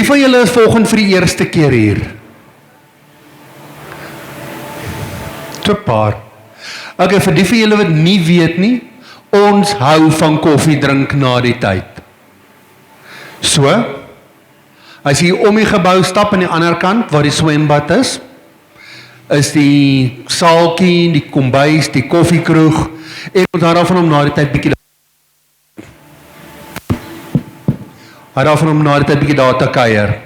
van julle is volgende vir die eerste keer hier? So 'n paar. Okay, vir die van julle wat nie weet nie, ons hou van koffie drink na die tyd. So, as jy om die gebou stap aan die ander kant, waar die swembad is die saaltjie, die kombuis, die koffiekroeg, en ons hou daarvan om na die tyd bietjie daar te kuier.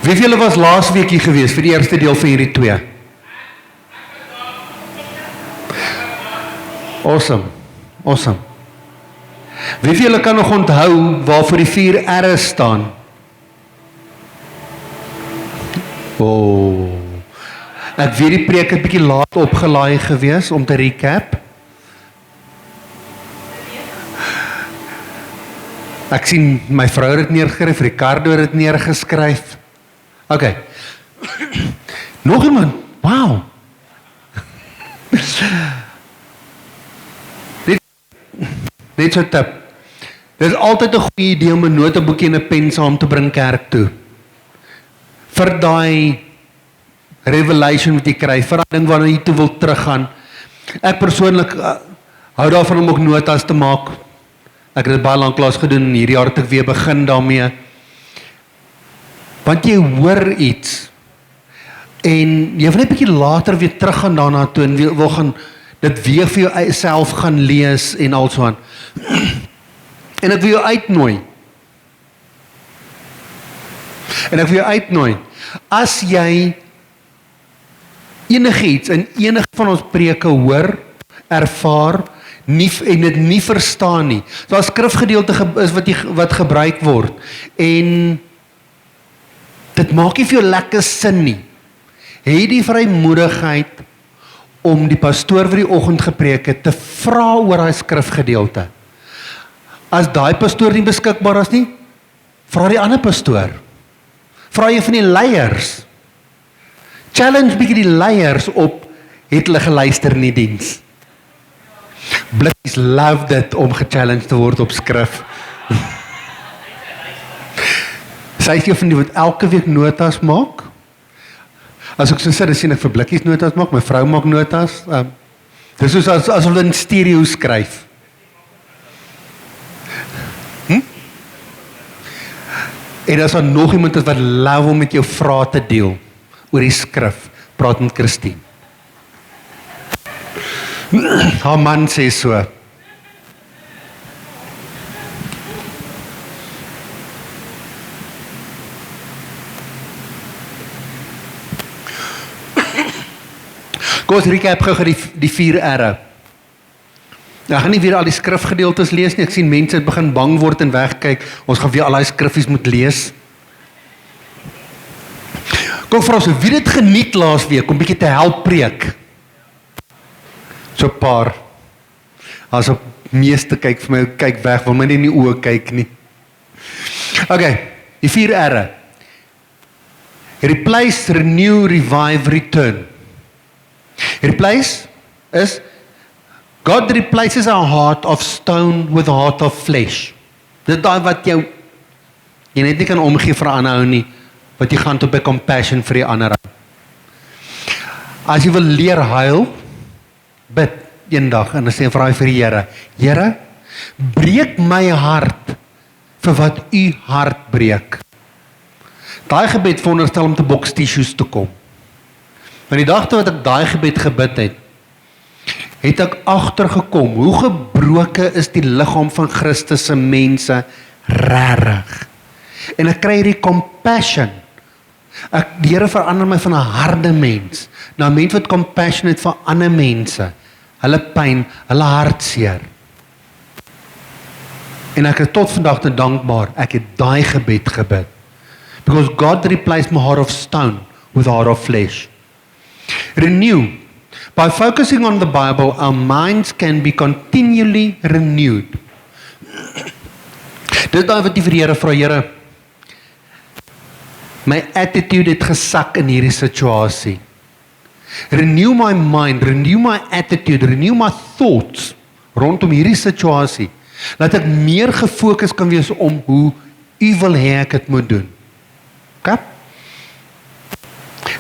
Wie van julle was laas week hier gewees vir die eerste deel van hierdie 2? Awesome. Wie van julle kan nog onthou waarvoor die 4 R's staan? Ek weet die preek het bietjie laat opgelaai gewees om te recap. Ek sien my vrou het dit neergeskryf, Ricardo het dit neergeskryf. Okay. Nog iemand? Wow. Net so tip. Dit is altyd 'n goeie idee om 'n noteboekie en 'n pen saam te bring kerk toe. Vir daai revelation wat jy kry, vir daai ding waarna jy toe wil teruggaan. Ek persoonlik hou daarvan om ook notas te maak. Ek het dit baie lank laas gedoen en hierdie jaar het ek weer begin daarmee. Want jy hoor iets en jy wil net 'n bietjie later weer teruggaan daarna toe en wil gaan dit weer vir jou self gaan lees en also aan. En ek wil jou uitnooi. As jy enigiets in enige van ons preke hoor, ervaar, en dit nie verstaan nie. So as skrifgedeelte is wat gebruik word en dit maak nie vir jou lekker sin nie. Hê die vrymoedigheid om die pastoor vir die oggend gepreek het te vra oor daai skrifgedeelte. As daai pastoor nie beskikbaar is nie, vra die ander pastoor. Vra jy van die leiers. Challenge bietjie die leiers op, het hulle geluister in die diens. Blikkies love dit om gechallenged te word op skrif. Sy is jy van die wat elke week notas maak? As ek so sê, dan sien ek vir Blikkies notas maak, my vrou maak notas. Dis soos as hulle in stereo skryf. En as daar nog iemand is wat love om met jou vrae te deel oor die skrif, praat met Christine. Haar man sê so. Kom ons recap gou die 4 R'e. Ek gaan nie weer al die skrifgedeeltes lees nie. Ek sien mense het begin bang word en wegkyk. Ons gaan weer al die skriffies moet lees. Kom vra ons, wie dit geniet laas week om bietjie te help preek? So 'n paar. As op meeste kyk vir my, kyk weg, wil my nie in die oë kyk nie. Okay, die 4 R'e. Replace, renew, revive, return. Replace is God replaces our heart of stone with a heart of flesh. Dit daai wat jy net nie kan omgee vir 'n ander ou nie, wat jy gaan tot by compassion vir die ander ou. As jy wil leer huil, bid eendag en dan sê vra vir die Here, Here, breek my hart vir wat u hart breek. Daai gebed veronderstel om te box tissues te kom. Want die dag toe wat ek daai gebed gebid het ek agtergekom hoe gebroke is die liggaam van Christus se mense regtig. En ek kry hierdie compassion. Die Here verander my van 'n harde mens na 'n mens wat compassion het vir ander mense, hulle pyn, hulle hartseer. En ek is tot vandag te dankbaar ek het daai gebed gebid. Because God replaced my heart of stone with a heart of flesh. Renew. By focusing on the Bible, our minds can be continually renewed. Dit is daai wat die vir Here vra, Here, my attitude het gesak in hierdie situasie. Renew my mind, renew my attitude, renew my thoughts rondom hierdie situasie. Laat ek meer gefokus kan wees om hoe U wil hê ek dit moet doen. Okay?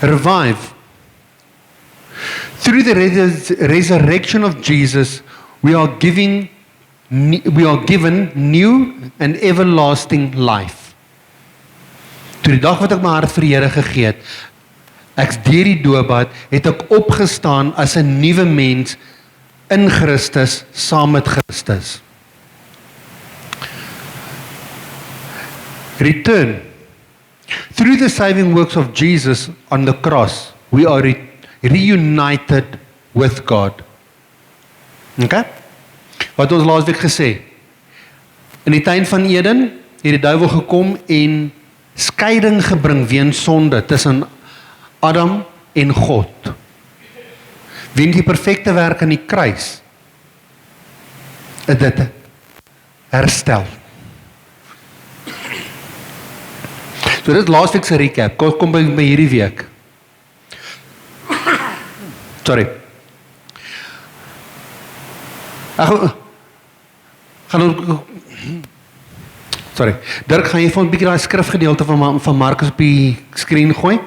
Revive. Through the resurrection of Jesus, we are given new and everlasting life. Toe die dag wat ek my hart vir die Here gegee het, ek's deur die doopbad, het ek opgestaan as 'n nuwe mens in Christus, saam met Christus. Return. Through the saving works of Jesus on the cross, we are reunited with God. Okay? Wat ons laasweek gesê, in die tuin van Eden, het die duiwel gekom en skeiding gebring weens sonde tussen Adam en God. Weens die perfekte werk aan die kruis, het dit herstel. So dit is laasweek se recap, kom by hierdie week. Sorry. Sorry. Dirk, gaan jy vir 'n bietjie daai skrifgedeelte van Markus op die skerm gooi?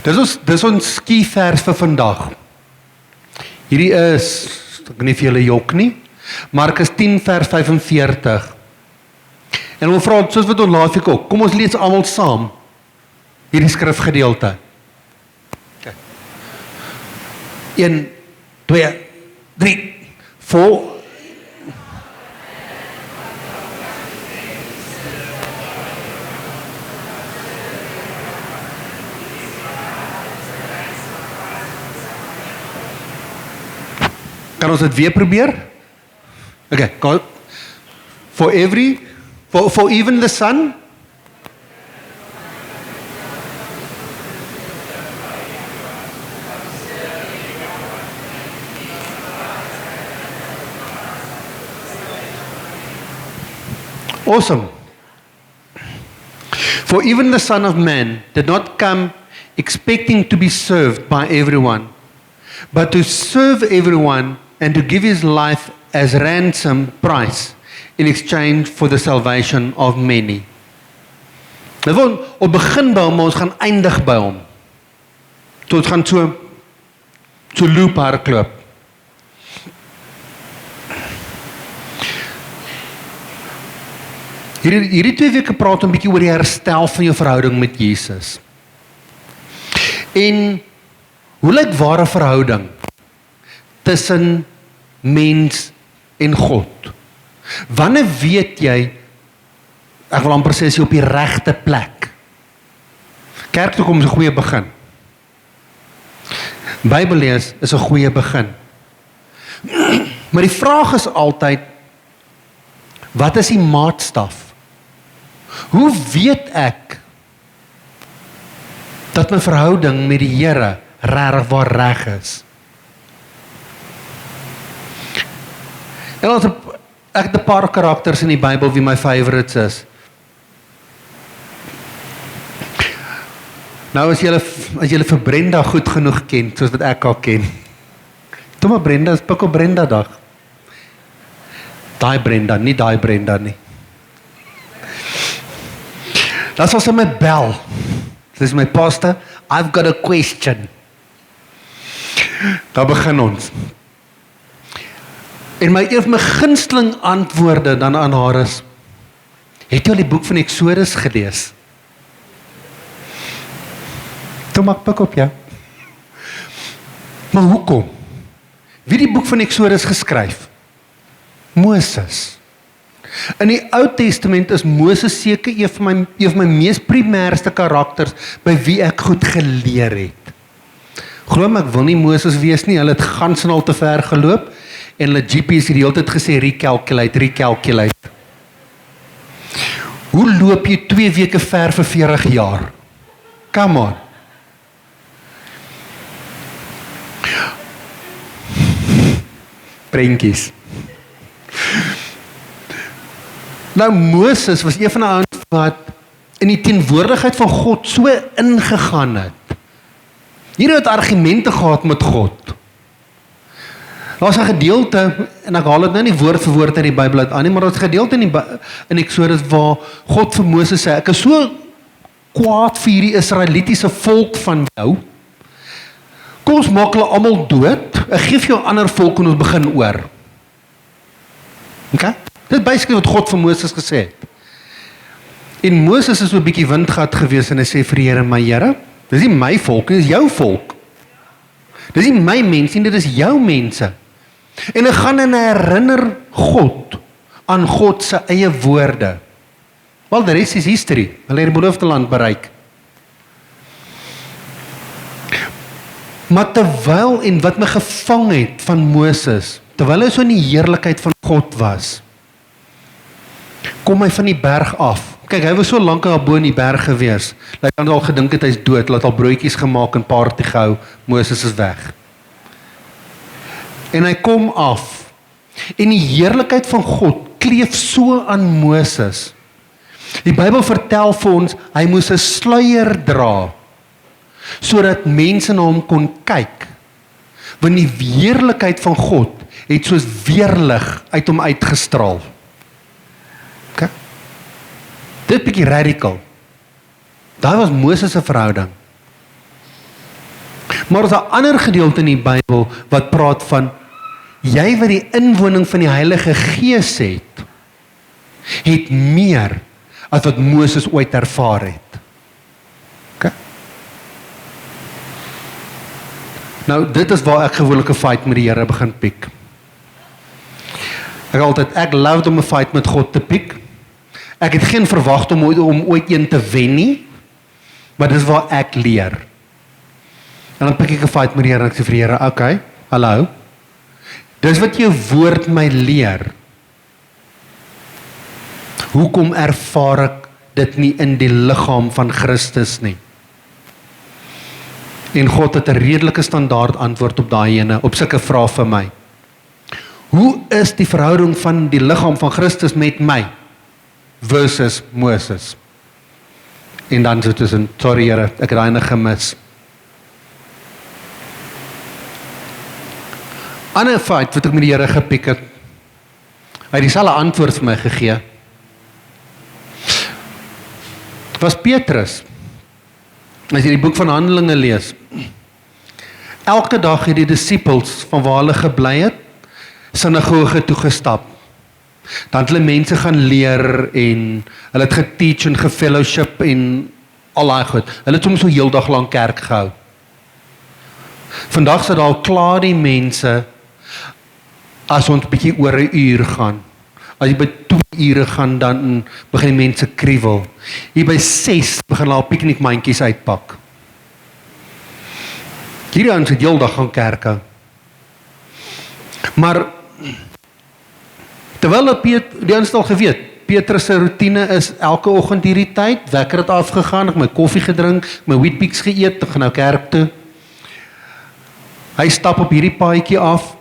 Dis ons skievers vir vandag. Hierdie is, ek weet nie of julle jok nie, Markus 10 vers 45. En ons vra, soos wat ons laasweek ook, kom ons lees almal saam hierdie skrifgedeelte. Okay. 1, 2, 3, 4. Kan ons dit weer probeer? Okay, go. For even the Son, awesome. For even the Son of Man did not come expecting to be served by everyone, but to serve everyone and to give his life as ransom price in exchange for the salvation of many. Nou wil ons begin by hom, maar ons gaan eindig by hom. Tot gaan so loop hardloop. Hierdie 2 weke praat 'n bietjie oor die herstel van jou verhouding met Jesus. En hoe lyk ware verhouding tussen mens en God? Wanneer weet jy, ek wil amper sê, is jy op die regte plek? Kerk toe kom is 'n goeie begin. Bybel lees is 'n goeie begin. Maar die vraag is altyd, wat is die maatstaf? Hoe weet ek dat my verhouding met die Here regtig waar reg is? En ek het 'n paar karakters in die Bybel wie my favorites is. Nou as julle vir Brenda goed genoeg ken, soos wat ek al ken. Toe maar Brenda, is Pikkel Brenda dag. Daai Brenda, nie daai Brenda nie. Dat was sy my bel. Sy is my pastor, I've got a question. Daar begin ons. En my gunsteling antwoorde dan aan haar is, het jy al die boek van Exodus gelees? Toe maak pik op, ja. Maar hoekom? Wie die boek van Exodus geskryf? Moses. In die Ou Testament is Moses seker een van my mees primêrste karakters by wie ek goed geleer het. Glo my, ek wil nie Moses wees nie, hulle het gans en al te ver geloop, en hulle GP's het die hele tyd gesê, recalculate. Hoe loop jy 2 weke ver vir 40 jaar? Come on. Prentjies. Nou Moses was een van die ouens wat in die teenwoordigheid van God so ingegaan het. Hier het argumente gehad met God. Daar's 'n gedeelte, en ek haal dit nou nie woord vir woord uit die Bybel uit aan nie, maar daar's 'n gedeelte in Eksodus waar God vir Moses sê, ek is so kwaad vir hierdie Israelitiese volk van jou, kom ons maak hulle almal dood, ek gee vir jou 'n ander volk en ons begin oor. Okay? Dit is basically wat God vir Moses gesê het. En Moses is so 'n bietjie windgat gewees en hy sê vir die Here, my Here, dis nie my volk, dis jou volk. Dis nie my mense nie, dit is jou mense. En ek gaan en herinner God aan God se eie woorde. Wel, die res is history. Hulle het die beloofde land bereik. Maar terwyl, en wat my gevang het van Moses, terwyl hy so in die heerlikheid van God was, kom hy van die berg af. Kyk, hy was so lank al bo in die berg gewees. Hy het al gedink het hy's dood, laat al broodjies gemaak en party gehou, Moses is weg. En hy kom af, en die heerlikheid van God kleef so aan Moses. Die Bybel vertel vir ons, hy moes 'n sluier dra, sodat mense na hom kon kyk, want die heerlikheid van God het soos weerlig uit hom uitgestraal. Okay? Dit bietjie radical. Daar was Moses se verhouding. Maar daar is 'n ander gedeelte in die Bybel wat praat van jy wat die inwoning van die Heilige Gees het meer as wat Moses ooit ervaar het. Okay? Nou, dit is waar ek gewoonlik 'n fight met die Here begin piek. Ek love om 'n fight met God te piek. Ek het geen verwagting om ooit een te wen nie, maar dis waar ek leer. En dan piek ek 'n fight met die Here en ek sê vir die Here, okay, hallo, dis wat jou woord my leer. Hoekom ervaar ek dit nie in die liggaam van Christus nie? En God het 'n redelike standaard antwoord op daai ene, op sulke vrae vir my. Hoe is die verhouding van die liggaam van Christus met my versus Moses? En dan so tussen, sorry Here, ek het daai ene gemis. Ander feit wat ek met die Here gepiek het, hy het dieselfde antwoord vir my gegee. Was Petrus. As jy die boek van Handelinge lees, elke dag het die disippels van waar hulle gebly het, sinagoge toe gestap. Dan het hulle mense gaan leer en hulle het geteach en gefellowship en al daai goed. Hulle het soms so heeldag lank kerk gehou. Vandag sit al klaar die mense as ons bietjie oor 'n uur gaan. As jy by 2 ure gaan, dan begin die mense kriewel. Hier by 6 begin hulle al piknikmandjies uitpak. Hierdie ons het heeldag gaan kerk hou. Maar terwyl die ons al geweet, Petrus se roetine is elke oggend hierdie tyd, wekker het afgegaan, ek my koffie gedrink, my Weet-Bix geëet, ek gaan nou kerk toe. Hy stap op hierdie paadjie af,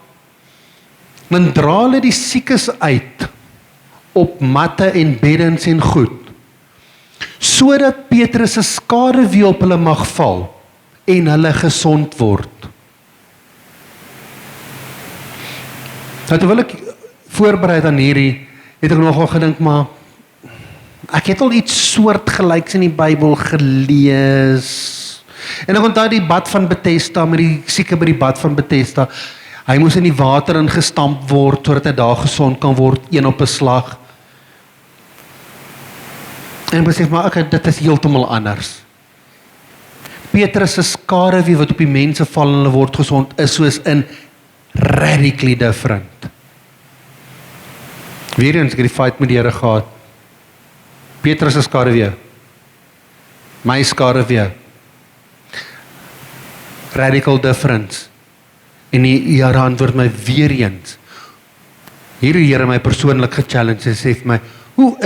dan dra hulle die siekes uit op matte en beddens en goed, sodat Petrus se skaduwee op hulle mag val en hulle gesond word. Nou terwyl ek voorberei aan hierdie, het ek nogal gedink, maar ek het al iets soortgelyks in die Bybel gelees. En ek onthou die bad van Bethesda, met die sieke by die bad van Bethesda. Hy moes in die water ingestamp word, sodat hy daar gesond kan word, een op 'n slag. En besef maar, okay, dit is heeltemal anders. Petrus se skaduwee wat op die mense val en hulle word gesond, is soos in radically different. Weer eens, ek het die fight met die Here gehad. Petrus se skaduwee, my skaduwee, radical difference. En die Here antwoord my weer eens. Hierdie Here my persoonlik gechallenge en sê vir my, hoe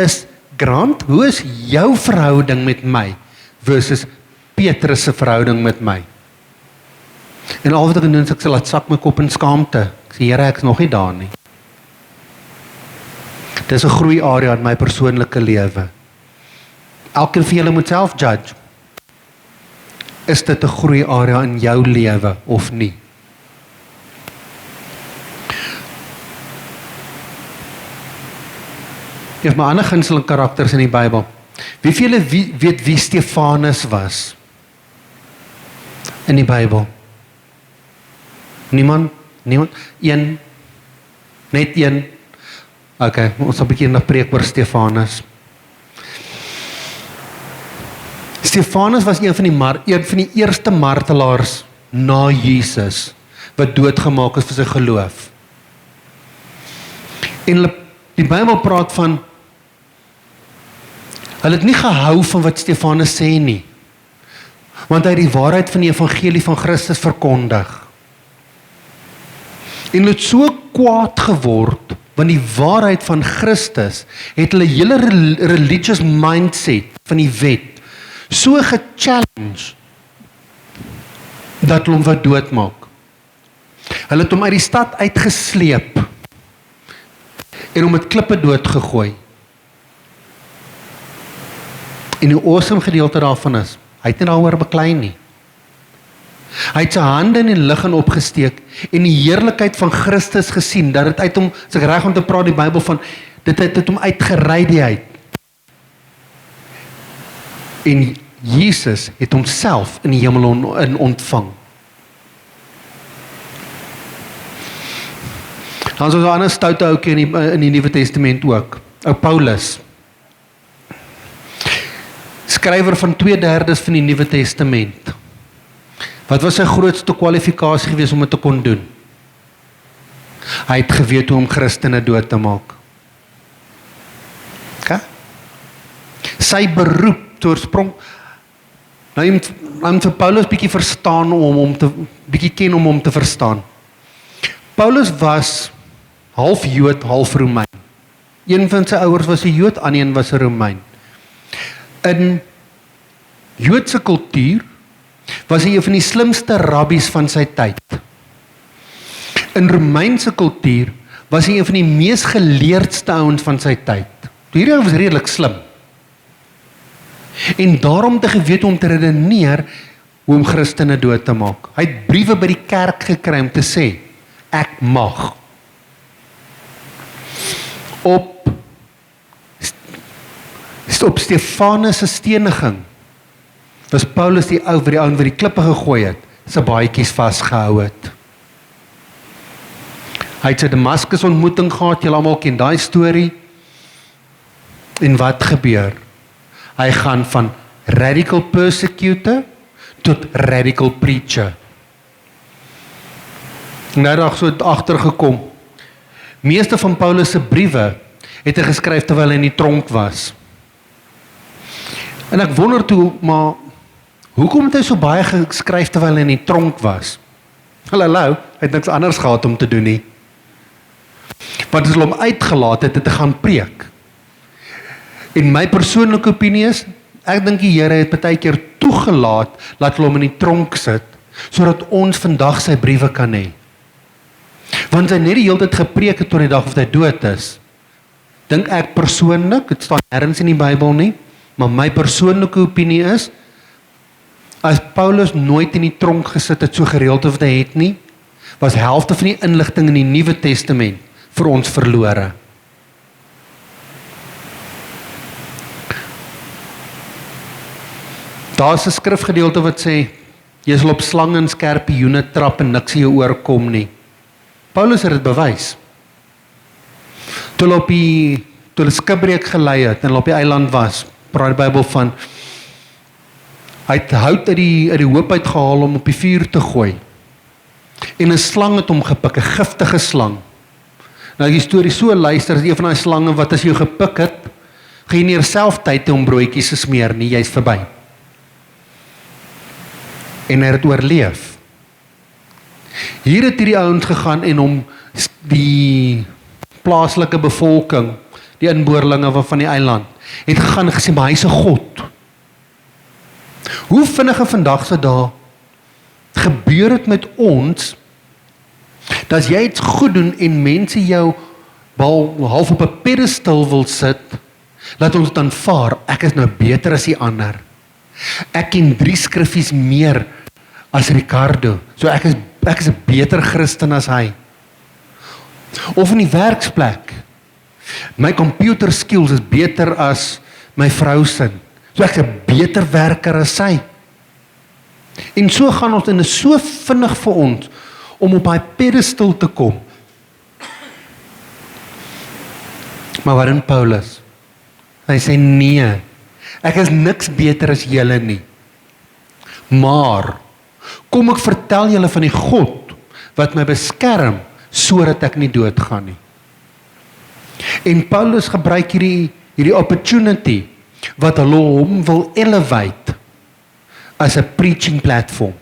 is jou verhouding met my versus Petrus se verhouding met my? En al wat ek doen is ek sê, laat sak my kop in skaamte. Ek sê, Here, ek is nog nie daar nie. Dis 'n groei area in my persoonlike lewe. Elkeen van julle moet self judge. Is dit 'n groei area in jou lewe of nie? Een van my ander gunsteling karakters in die Bybel. Wie van julle weet wie Stefanus was? In die Bybel? Niemand? Een? Net een? Ok, ons sal 'n bietjie nog preek oor Stefanus. Stefanus was een van die eerste martelaars na Jesus, wat doodgemaak is vir sy geloof. En die Bybel praat van, hulle het nie gehou van wat Stefanus sê nie, want hy het die waarheid van die evangelie van Christus verkondig. En hulle het so kwaad geword, want die waarheid van Christus het hulle hele religious mindset van die wet so gechallenge dat hulle hom wat doodmaak. Hulle het hom uit die stad uitgesleep en hom met klippe doodgegooi. En die awesome gedeelte daarvan is, hy het nie daaroor beklei nie. Hy het sy hande in die lug en opgesteek en die heerlikheid van Christus gesien, dat het uit hom, as ek reg om te praat die Bybel van, dit het hom uitgery die uit. En Jesus het homself in die hemel ontvang. Dan is ons 'n ander stoute oukie in die Nuwe Testament ook, ou Paulus. Skrywer van 2/3 van die Nuwe Testament. Wat was sy grootste kwalifikasie gewees om dit te kon doen? Hy het geweet hoe om Christene dood te maak. Okay? Sy beroep, oorsprong, nou vir Paulus bietjie verstaan bietjie ken om hom te verstaan. Paulus was half Jood, half Romein. Een van sy ouers was 'n Jood, ander een was 'n Romein. In Joodse kultuur was hy een van die slimste rabbies van sy tyd. In Romeinse kultuur was hy een van die mees geleerdste ouens van sy tyd. Hierdie was redelik slim. En daarom te geweet om te redeneer hoe om Christene dood te maak. Hy het briewe by die kerk gekry om te sê, ek mag. Op Stefanus se steniging was Paulus die ou wat die klippe gegooi het, sy baadjies vasgehou het. Hy het sy Damaskus ontmoeting gehad, julle almal ken daai storie. En wat gebeur? Hy gaan van radical persecutor tot radical preacher. Nou dag so agtergekom. Meeste van Paulus se briewe het hy geskryf terwyl hy in die tronk was. En ek wonder toe, maar hoekom het hy so baie geskryf terwyl hy in die tronk was? Hallo, hy het niks anders gehad om te doen nie. Want as hulle hom uitgelaat het te gaan preek. En my persoonlike opinie is, ek dink die Here het baie keer toegelaat dat hulle hom in die tronk sit, sodat ons vandag sy briewe kan hê. Want hy net die hele tyd gepreek het tot die dag of hy dood is. Dink ek persoonlik, dit staan nêrens in die Bybel nie, maar my persoonlike opinie is, as Paulus nooit in die tronk gesit het, so gereeld of hy het nie, was helfte van die inligting in die Nuwe Testament vir ons verlore. Daar is 'n skrifgedeelte wat sê, jy sal op slange en skorpioene trap en niks in jou oorkom nie. Paulus het dit bewys. Toe hulle skipbreek gelei het en hulle op die eiland was, praat die Bybel van, hy het hout uit die hoop uitgehaal om op die vuur te gooi. En 'n slang het hom gepik, 'n giftige slang. Nou die storie so luister, as een van die slange wat as jy gepik het, gaan jy nie self tyd om broodjies te smeer nie, jy's verby. En hy het oorleef. Hier het hierdie ouens gegaan en hom die plaaslike bevolking, die inboorlinge van die eiland, het gegaan en gesê, maar hy is 'n God. Hoe vinnige vandag se dae gebeur het met ons, dat as jy iets goed doen en mense jou half op 'n pedestal wil sit, laat ons dan vaar, ek is nou beter as die ander. Ek ken 3 skriffies meer as Ricardo, so ek is 'n beter Christen as hy. Of in die werksplek, My computer skills is beter as my vrou se. So ek is 'n beter werker as sy. En so gaan ons en is so vinnig vir ons om op daai pedestal te kom. Maar waarin Paulus? Hy sê nee, ek is niks beter as julle nie. Maar kom ek vertel julle van die God wat my beskerm sodat ek nie doodgaan nie. En Paulus gebruik hierdie opportunity wat hulle hom wil elevate as 'n preaching platform.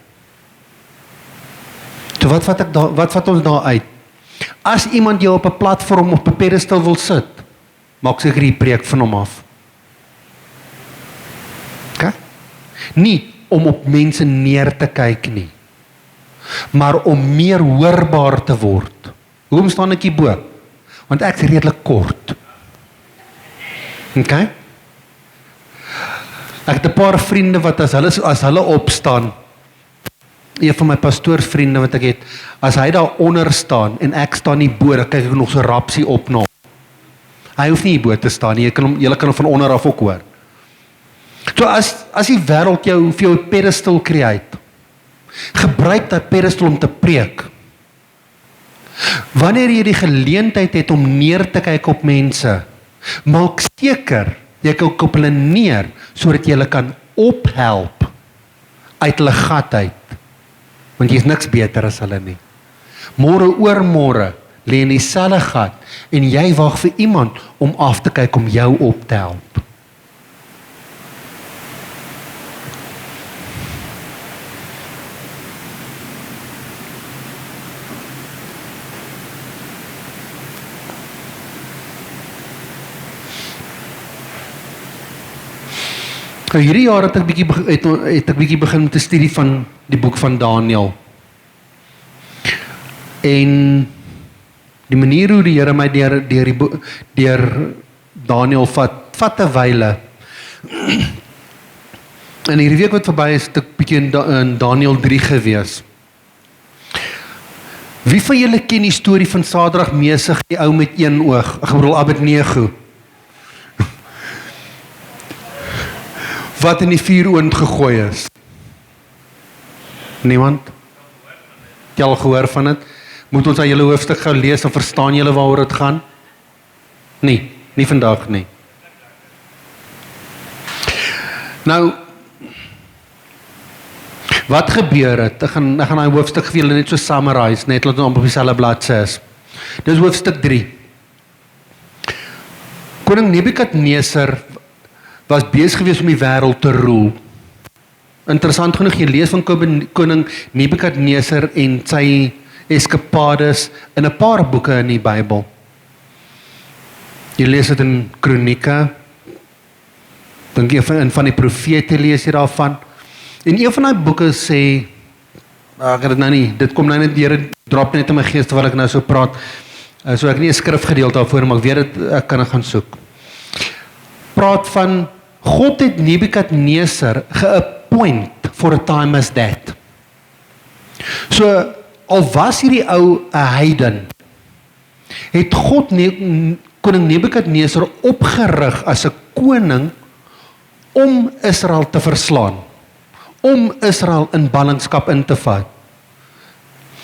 So wat vat ons daar uit? As iemand jou op 'n platform op 'n pedestal wil sit, maak seker die preek van hom af. Okay? Nie om op mense neer te kyk nie, maar om meer hoorbaar te word. Hoekom staan ek hier bo? Want ek is redelik kort. Okay? Ek het 'n paar vriende wat as hulle opstaan, een van my pastoorsvriende wat ek het, as hy daar onder staan en ek staan nie bo, dan kyk ek nog so rapsie op na hom. Hy hoef nie hier bo te staan nie, julle kan hom van onder af ook hoor. So as die wêreld jou vir jou pedestal create, gebruik dat pedestal om te preek. Wanneer jy die geleentheid het om neer te kyk op mense, maak seker jy kyk op hulle neer sodat jy hulle kan ophelp uit hulle gat uit. Want jy is niks beter as hulle nie. Môre oormôre lê in dieselfde gat en jy wag vir iemand om af te kyk om jou op te help. Hierdie jaar het ek bietjie begin met 'n studie van die boek van Daniël. En die manier hoe die Here my deur Daniël vat 'n wyle. En hierdie week wat verby is, het ek bietjie in Daniël 3 gewees. Wie van julle ken die storie van Sadrag, Mesig, die ou met een oog? Ek bedoel Abednego. Wat in die vuuroond gegooi is? Niemand? Jy al gehoor van dit? Moet ons aan julle hoofstuk gou lees en verstaan julle waaroor dit gaan? Nee, nie vandag nie. Nou, wat gebeur het? Ek gaan daai hoofstuk vir julle net so summarize, net laat ons op dieselfde bladsy is. Dis hoofstuk 3. Koning Nebukadneser was besig gewees om die wêreld te roel. Interessant genoeg, jy lees van koning Nebukadneser en sy eskapades in 'n paar boeke in die Bybel. Jy lees dit in Kronieke, dink jy van die profete lees jy daarvan. En een van die boeke sê, ek het dit nou nie, dit kom nou net deur, drop net in my gees terwyl ek nou so praat, so ek nie 'n skrifgedeelte daarvoor, maar ek weet dit, ek kan dit gaan soek. Praat van, God het Nebukadneser ge-appoint for a time as that. So, al was hierdie ou 'n heiden, het God koning Nebukadneser opgerig as 'n koning om Israel te verslaan, om Israel in ballingskap in te vat.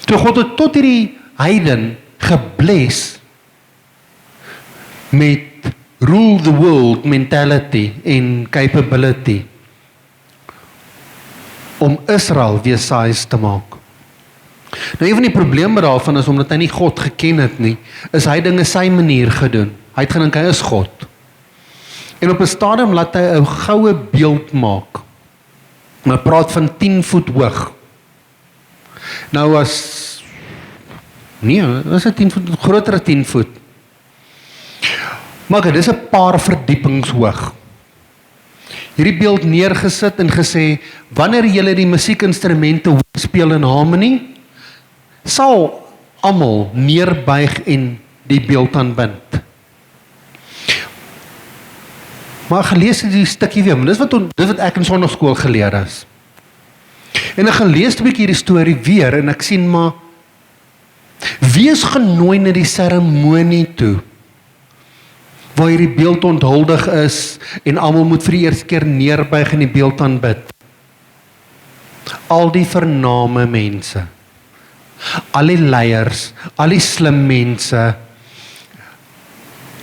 So God het tot hierdie heiden gebless met rule the world mentality en capability om Israel weer size te maak. Nou, een van die probleme daarvan is, omdat hy nie God geken het nie, is hy dinge sy manier gedoen. Hy het gedink hy is God. En op 'n stadium laat hy 'n goue beeld maak. En hy praat van 10 voet hoog. Nou was dit 10 voet, groter as 10 voet. Maar dit is 'n paar verdiepings hoog. Hierdie beeld neergesit en gesê, wanneer julle die musiekinstrumente speel in harmony, sal almal neerbuig en die beeld aanbind. Maar gelees het die stukkie weer, maar dis wat ek in sonnaarskool geleer is. En ek gaan lees 'n bietjie hierdie storie weer en ek sien maar, wie is genooi na die seremonie toe waar hierdie beeld onthuldig is, en almal moet vir die eerste keer neerbuig en die beeld aanbid. Al die vername mense, al die leiers, al die slim mense,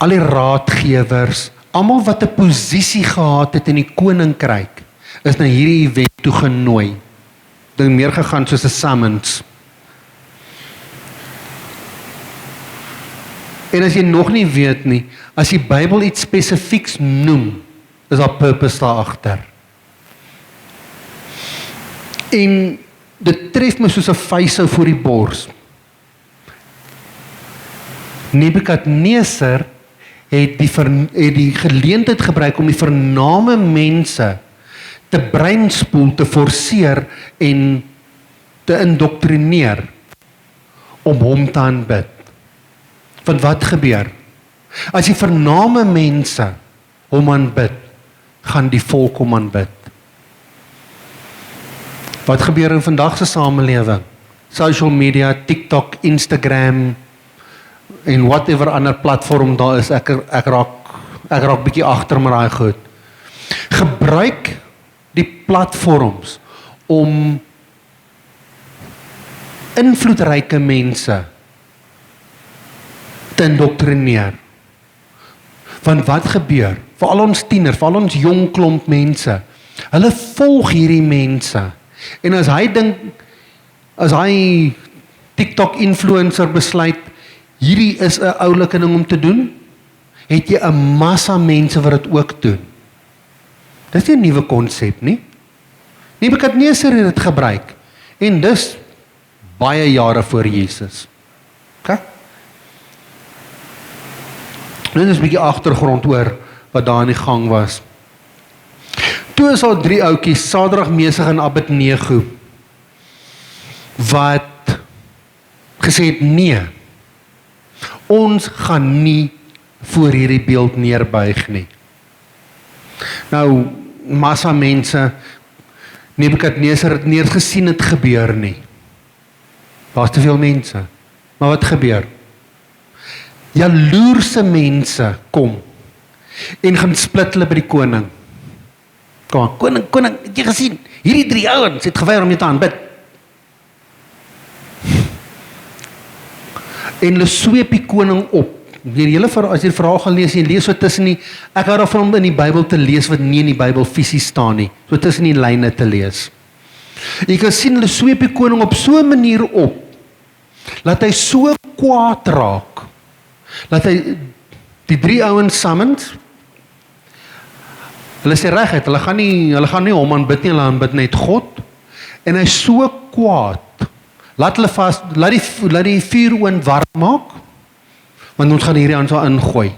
al die raadgewers, almal wat 'n posisie gehad het in die koninkryk, is na hierdie event toe genooi. Dit meer gegaan soos 'n summons. En as jy nog nie weet nie, as die Bybel iets spesifieks noem, is daar purpose daar agter. En dit tref my soos 'n vuishou voor die bors. Nebukadneser het die geleentheid gebruik om die vername mense te breinspoel, te forceer en te indoktrineer om hom te aanbid. Want wat gebeur? As die vername mense hom aanbid, gaan die volk hom aanbid. Wat gebeur in vandag se samelewing? Social media, TikTok, Instagram en whatever ander platform daar is, ek raak bietjie agter met daai goed. Gebruik die platforms om invloedryke mense te indoktrineer. Want wat gebeur? Veral ons tieners, veral ons jong klomp mense, hulle volg hierdie mense. En as hy TikTok influencer besluit, hierdie is 'n oulike ding om te doen, het jy 'n massa mense wat dit ook doen. Dit is nie 'n nuwe konsep nie. Nebukadneser het dit gebruik. En dis baie jare voor Jesus. Okay? Dit is 'n bietjie agtergrond oor wat daar in die gang was. Toe is daar 3 ouetjies, Sadrag, Mesach en Abednego, wat gesê het, nee, ons gaan nie voor hierdie beeld neerbuig nie. Nou, massa mense, Nebukadneser het nie eens gesien het gebeur nie. Daar's te veel mense. Maar wat gebeur? Jaloerse mense kom en gaan split hulle by die koning. Kom, koning, het jy gesien? Hierdie 3 ouens het geweier om jou te aanbid. En hulle sweep die koning op. As jy die verhaal gaan lees, jy lees so tussen die, ek hou daarvan om in die Bybel te lees wat nie in die Bybel fisies staan nie, so tussen die lyne te lees. Jy kan sien, hulle sweep die koning op so 'n manier op, laat hy so kwaad raak, laat hy die 3 ouens summons, hulle sê reguit, hulle gaan nie hom aanbid nie, hulle aanbid net God, en hy so kwaad, laat die vuuroond warm maak, want ons gaan hierdie aan so ingooi.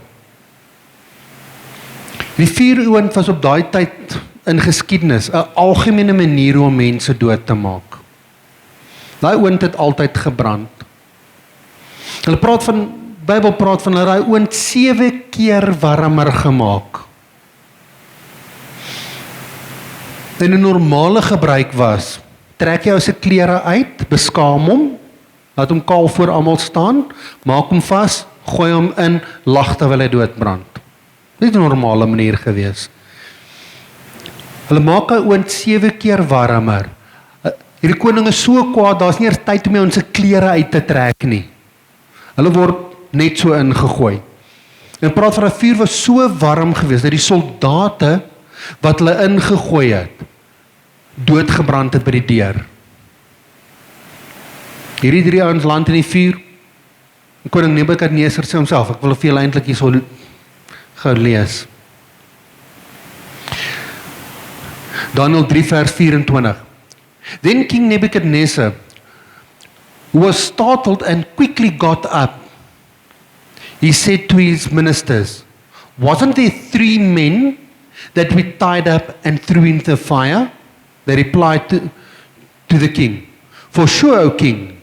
Die vuuroond was op daai tyd in geskiedenis 'n algemene manier om mense dood te maak. Daai oond het altyd gebrand. Bybel praat van daai oond 7 keer warmer gemaak. En 'n normale gebruik was, trek jy ou se klere uit, beskaam hom, laat hom kaal voor almal staan, maak hom vas, gooi hom in, lag terwyl hy doodbrand. Dit is 'n normale manier gewees. Hulle maak hy oond 7 keer warmer. Hierdie koning is so kwaad, daar's nie eers tyd om ons se klere uit te trek nie. Hulle word net so ingegooi. En praat van 'n vuur was so warm gewees, dat die soldate wat hulle ingegooi het, doodgebrand het by die deur. Hierdie 3 ouens land in die vuur. Koning Nebukadneser sê homself, ek wil vir julle eintlik hier so gou lees. Daniël 3 vers 24. Then King Nebuchadnezzar, who was startled and quickly got up, he said to his ministers, wasn't there 3 men that we tied up and threw into the fire? They replied to the king, for sure, O king.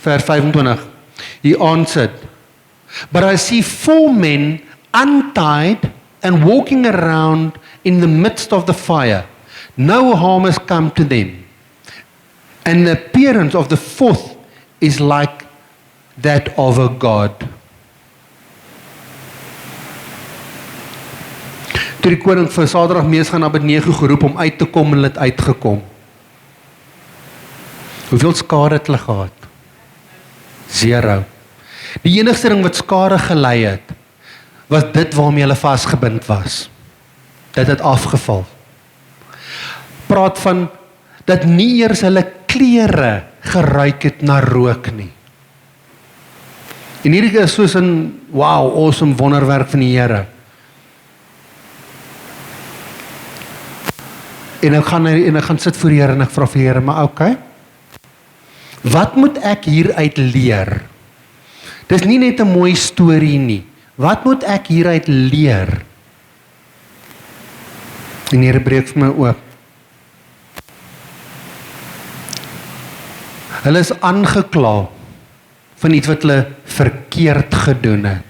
Vers 25. He answered, but I see 4 men untied and walking around in the midst of the fire. No harm has come to them. And the appearance of the 4th is like that of a god. toe die koning vir Sadrag, Mesach en Abednego geroep om uit te kom en hulle het uitgekom. Hoeveel skade het hulle gehad? 0. Die enigste ding wat skade gelei het, was dit waarmee hulle vasgebind was. Dit het afgeval. Praat van, dat nie eers hulle klere geruik het na rook nie. En hierdie is soos 'n, wow, awesome wonderwerk van die Here. En ek gaan sit voor die Here en ek vra vir die Here, maar okay, wat moet ek hieruit leer? Dis nie net 'n mooi storie nie. Wat moet ek hieruit leer? En die Here breek vir my oop. Hulle is aangekla van iets wat hulle verkeerd gedoen het.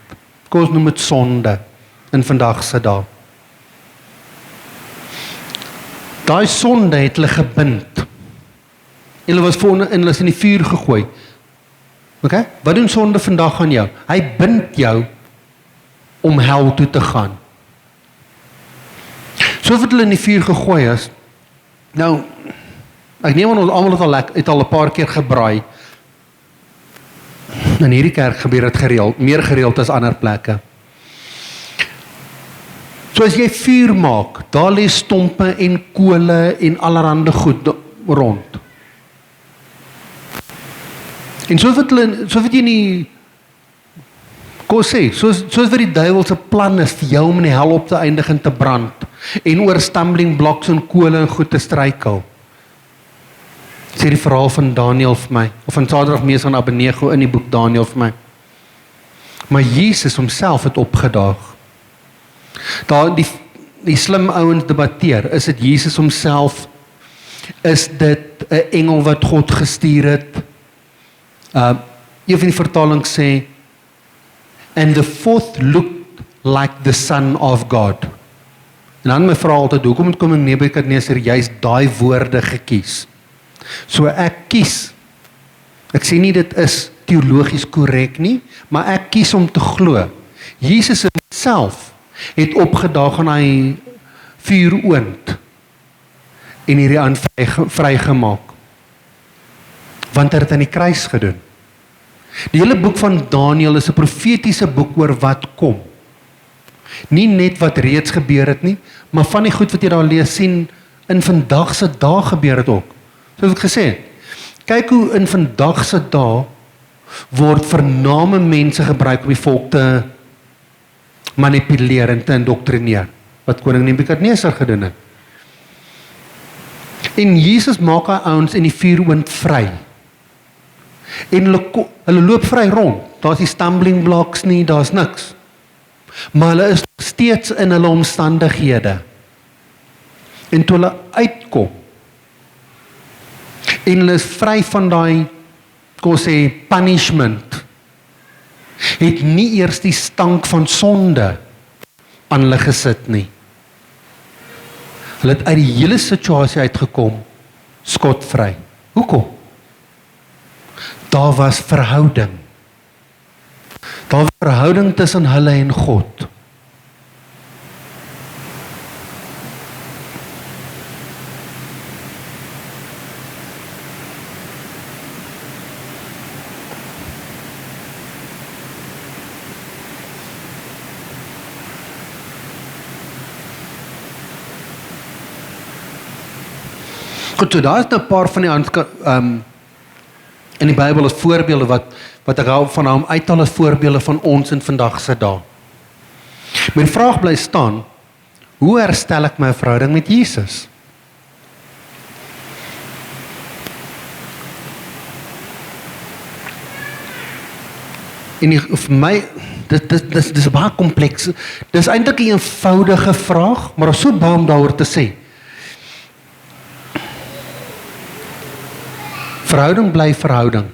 Kom ons noem dit sonde in vandag se dae. Daai sonde het hulle gebind. En hulle was hulle is in die vuur gegooi. Okay? Wat doen sonde vandag aan jou? Hy bind jou om hel toe te gaan. So wat hulle in die vuur gegooi is, nou, ek neem aan ons almal het al 'n paar keer gebraai. In hierdie kerk gebeur dit gereeld, meer gereeld as ander plekke. So as jy vuur maak, daar lê stompe en kole en allerhande goed rond. En so wat jy nie kon sê, soos wat die duiwel se plan is vir jou om in die hel op te eindig en te brand, en oor stumbling blocks en kole en goed te struikel. Sê die verhaal van Daniel vir my, of van Sadrag, Mesach en Abednego in die boek Daniel vir my. Maar Jesus homself het opgedaag. Daar die slim ouens debatteer, is dit Jesus homself? Is dit 'n engel wat God gestuur het? Een van die vertalings sê, and the fourth looked like the Son of God. En dan my vraag altyd, hoekom het koning Nebukadneser juist daai woorde gekies? So ek kies, ek sê nie dit is teologies korrek nie, maar ek kies om te glo. Jesus self het opgedaag aan hy vuuroond en hierdie aan vrygemaak. Want hy het aan die kruis gedoen. Die hele boek van Daniel is 'n profetiese boek oor wat kom. Nie net wat reeds gebeur het nie, maar van die goed wat jy daar lees sien, in vandag se dae gebeur het ook. Soos ek gesê het, kyk hoe in vandag se dae word vername mense gebruik om die volk te manipuleer en te indoktrineer, wat koning Nebukadneser gedoen het. En Jesus maak hy ouens in die vuuroond vry. En hulle loop vry rond. Daar's nie stumbling blocks nie, daar's niks. Maar hulle is steeds in hulle omstandighede. En toe hulle uitkom, en hulle is vry van daai, kom sê, punishment, het nie eers die stank van sonde aan hulle gesit nie. Hulle het uit die hele situasie uitgekom, skotvry. Hoekom? Daar was verhouding. Daar was verhouding tussen hulle en God. Goed, so daar is nou 'n paar van die in die Bybel is voorbeelde wat ek hou van hom uithaal as voorbeelde van ons in vandag se dae. My vraag bly staan, hoe herstel ek my verhouding met Jesus? En vir my, dis baie kompleks. Dis eintlik 'n eenvoudige vraag, maar is so baie om daaroor te sê. Verhouding bly verhouding.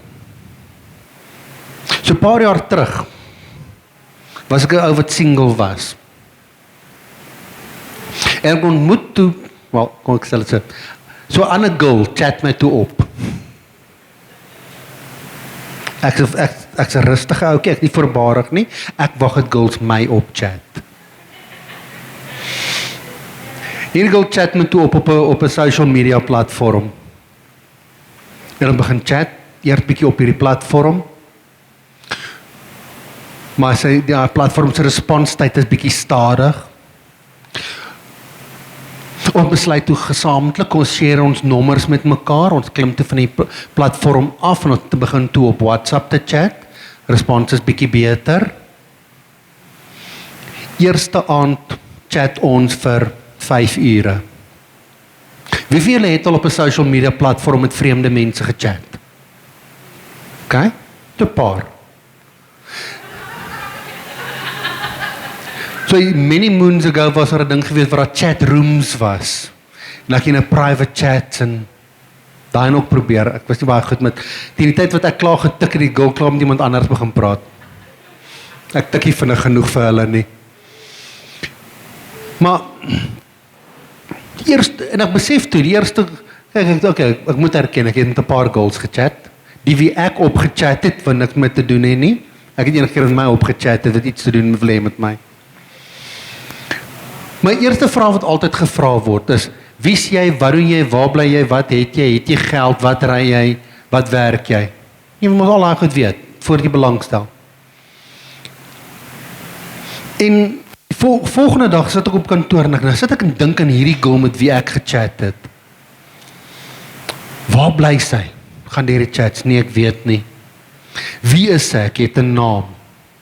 So 'n paar jaar terug was ek 'n ou wat single was. En ek ontmoet toe, kom ek stel dit so 'n ander girl chat my toe op. Ek's 'n rustige ouetjie, ek nie voorbarig nie. Ek wag dat girls my op chat. Hierdie girl chat met toe op 'n social media platform. En dan begin chat, eers bietjie op hierdie platform. Maar die platform se responstyd is bietjie stadig. Ons besluit toe gesamentlik, ons share ons nommers met mekaar, ons klim toe van die platform af en ons te begin toe op WhatsApp te chat. Respons is bietjie beter. Eerste aand chat ons vir 5 ure. Wie van julle het al op 'n social media platform met vreemde mense gechat? OK? 'n paar. So many moons ago was er 'n ding gewees waar daar chat rooms was. En ek in 'n private chat en daai ook probeer. Ek was nie baie goed met die tyd wat ek klaar getik het, die girl klaar met iemand anders begin praat. Ek tik nie vinnig genoeg vir hulle nie. Maar die eerste, en ek besef toe, die eerste, ek moet erken, ek het met 'n paar girls gechat. Die wie ek opgechat het, want niks met te doen het nie. Ek het enige keer met my opgechat, het iets te doen met my. My eerste vraag wat altyd gevra word is, wie is jy, wat doen jy, waar bly jy, wat het jy geld, wat ry jy, wat werk jy? Jy moet al daai goed weet, voor jy belangstel. En volgende dag sit ek op kantoor en nou sit ek en dink aan hierdie girl met wie ek gechat het. Waar bly sy? Gaan deur die chats, nee ek weet nie. Wie is sy? Ek het 'n naam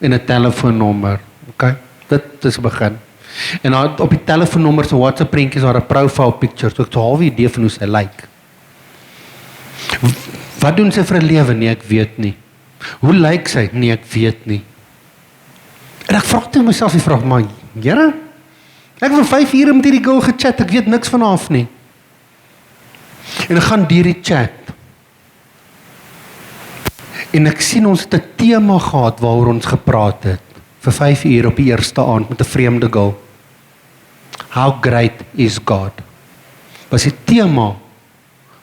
en 'n telefoonnommer. OK, dit is begin. En op die telefoonnommer se WhatsApp prentjies daar 'n profile picture, so ek het 'n halwe idee van hoe sy lyk. Wat doen sy vir 'n lewe? Nee, ek weet nie. Hoe lyk sy? Nee, ek weet nie. En ek vra toe myself die vraag, maar Here, ek het vir 5 ure met hierdie girl gechat, ek weet niks van haar af nie. En ek gaan deur die chat. En ek sien ons het 'n tema gehad waaroor ons gepraat het vir 5 ure op die eerste aand met 'n vreemde girl. How great is God? Was die tema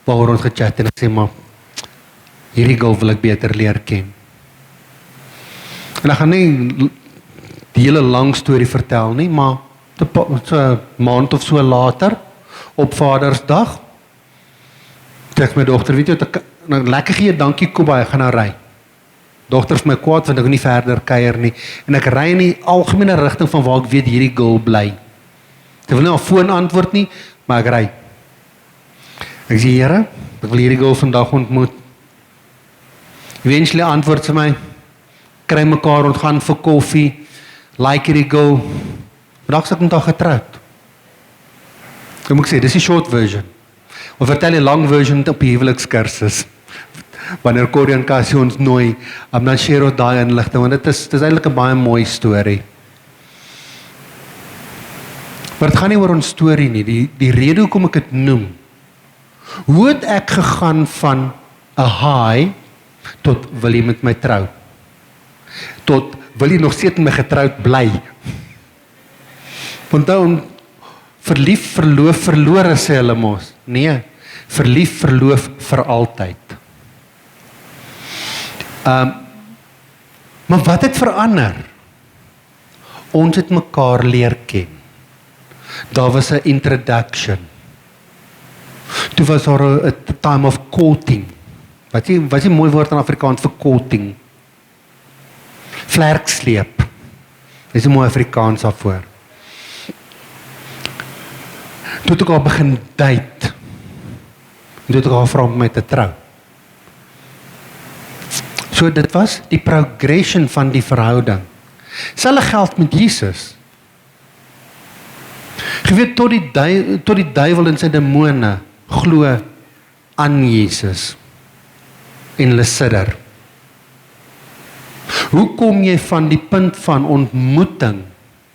waaroor ons gechat en ek sê maar hierdie girl wil ek beter leer ken. En ek gaan nie die hele lang storie vertel nie, maar so 'n maand of so later op Vadersdag trek my dogter, weet jy, nou lekker gee dankie Koba, ek gaan nou ry. Dogter is my kwaad want ek kan nie verder kuier nie en ek ry in die algemene rigting van waar ek weet hierdie girl bly. Ek wil nie haar foon antwoord nie, maar ek ry. Ek sê Here, ek wil hierdie girl vandag ontmoet. Eventually antwoord sy my, kry mekaar, ons gaan vir koffie, like hierdie girl. Vandag is ek met haar getroud. Ek moet sê, dis die short version. Ons vertel die lang version op die huwelikskursus. Wanneer Corrie en Cassie ons nooi, dan share ons daai inligting, want dit is eintlik 'n baie mooi storie. Maar dit gaan nie oor ons storie nie, die rede hoekom ek dit noem. Hoe het ek gegaan van 'n high tot wil jy met my trou? Tot wil jy nog steeds met my getroud bly? Want dan verlief, verloof, verlore sê hulle mos. Nee, verlief, verloof vir altyd. Maar wat het verander? Ons het mekaar leer ken. Daar was 'n introduction. Toe was daar 'n time of courting. Wat is 'n mooi woord in Afrikaans vir courting? Vlerksleep. Dis 'n mooi Afrikaans daarvoor. Toe het ek al begin date. Toe het ek al gevra om my te trou. So dit was die progression van die verhouding. Selfe geld met Jesus. Jy weet, tot die duiwel en sy demone glo aan Jesus. En hulle sidder. Hoe kom jy van die punt van ontmoeting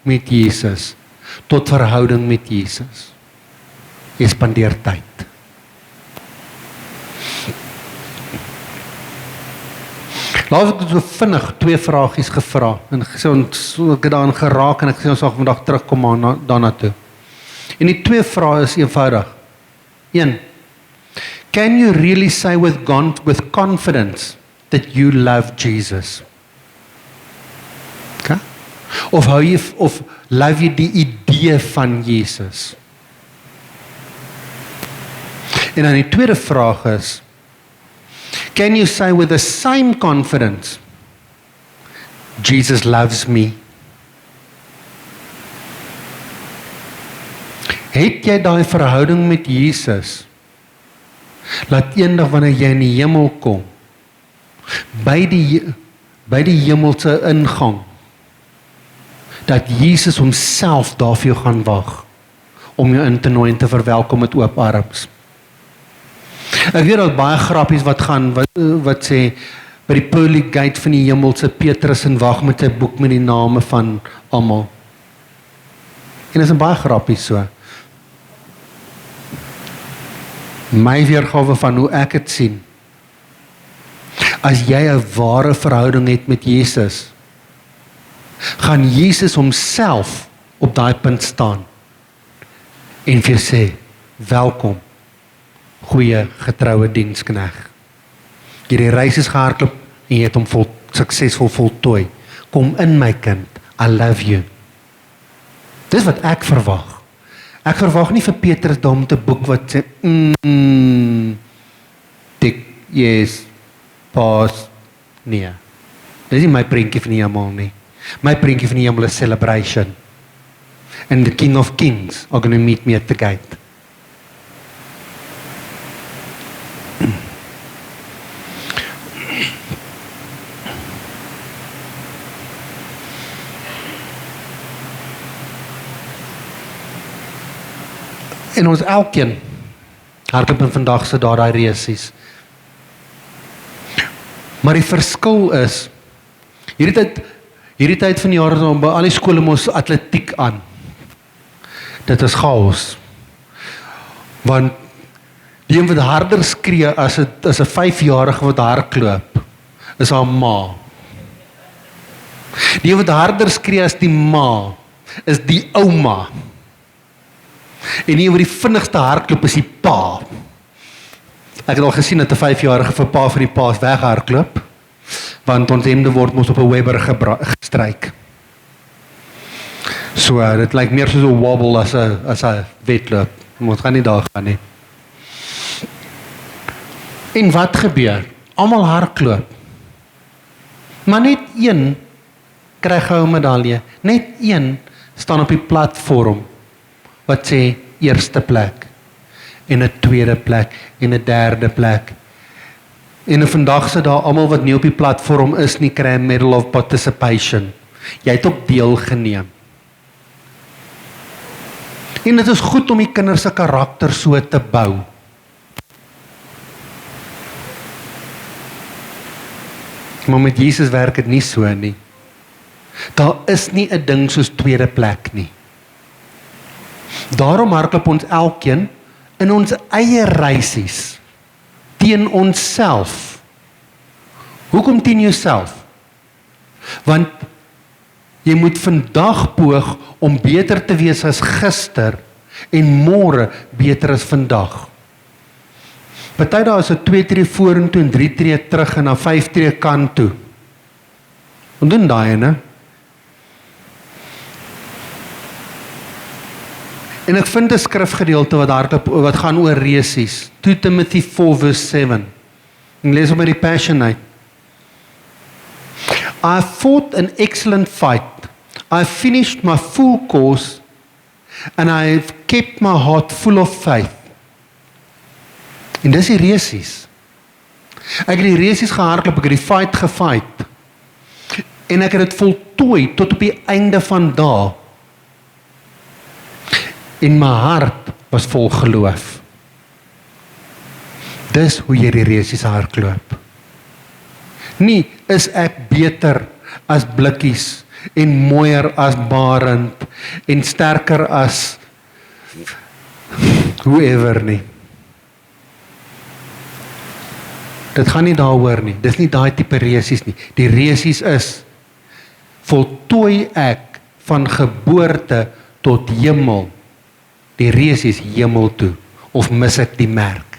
met Jesus tot verhouding met Jesus? Jy spandeer tyd. Laat ek so vinnig 2 vragies gevra en gesê ons ek het daarin geraak en ek sê ons sal vandag terugkom daarna toe. En die 2 vrae is eenvoudig. 1. Can you really say with confidence that you love Jesus? Okay? Of love jy die idee van Jesus? En dan die tweede vraag is, can you say with the same confidence, Jesus loves me? Het jy daai verhouding met Jesus, laat eendag wanneer jy in die hemel kom, by die hemelse ingang, dat Jesus homself daar vir jou gaan wag, om jou in te nooi en te verwelkom met oop arms. Ek weet al baie grappies wat sê, by die pearly gate van die hemelse Petrus en wag met 'n boek met die name van almal. En dit is 'n baie grappies so. My weergawe van hoe ek het sien, as jy 'n ware verhouding het met Jesus, gaan Jesus homself op daai punt staan en vir jou sê, welkom, goeie getroue dienskneg. Jy het die reis is gehardloop en jy het hom suksesvol voltooi. Kom in my kind, I love you. Dis wat ek verwag. Ek verwag nie vir Petrus om te boek wat sê, tik, yes, pas, nee. Dis nie my prentjie van die hemel nie. My prentjie van die hemel is celebration. And the King of Kings are going to meet me at the gate. En ons elkeen hardloop in vandag se daai resies. Maar die verskil is, hierdie tyd van die jaar is by al die skole mos atletiek aan. Dit is chaos. Want die een wat harder skree as 'n 5-jarige wat hardloop, is haar ma. Die een wat harder skree as die ma, is die ouma. En die wat die vinnigste hardloop is die pa. Ek het al gesien dat 'n 5-jarige vir pa van die paas weghardloop, want ons hemde word mos op 'n Weber gestryk. So, dit lyk meer soos 'n wobble as 'n wedloop. Ons gaan nie daar gaan nie. En wat gebeur? Almal hardloop. Maar net een kry goue medalje. Net een staan op die platform wat sê eerste plek, en 'n tweede plek, en 'n derde plek. En vandag sit daar almal wat nie op die platform is nie, kry 'n medal of participation. Jy het ook deelgeneem. En dit is goed om die kinders se karakter so te bou. Maar met Jesus werk dit nie so nie. Daar is nie 'n ding soos tweede plek nie. Daarom hardloop ons elkeen in ons eie reisies teen onsself. Hoekom teen jouself? Want jy moet vandag poog om beter te wees as gister en môre beter as vandag. Party dae is dit 2 tree vorentoe en 3 tree terug en dan 5 tree kant toe. En doen daai ene. En ek vind 'n skrifgedeelte wat gaan oor resies. 2 Timothy 4 verse 7. Ek lees hom uit die Passion uit. I fought an excellent fight. I finished my full course and I have kept my heart full of faith. En dis die resies. Ek het die resies gehardloop, ek het die fight gefight. En ek het dit voltooi tot op die einde van dae. En my hart was vol geloof. Dis hoe jy die resies hardloop. Nie is ek beter as blikkies en mooier as Barend en sterker as whoever nie. Dit gaan nie daaroor nie. Dis nie daai tipe resies nie. Die resies is, voltooi ek van geboorte tot hemel. Die resies hemel toe, of mis ek die merk?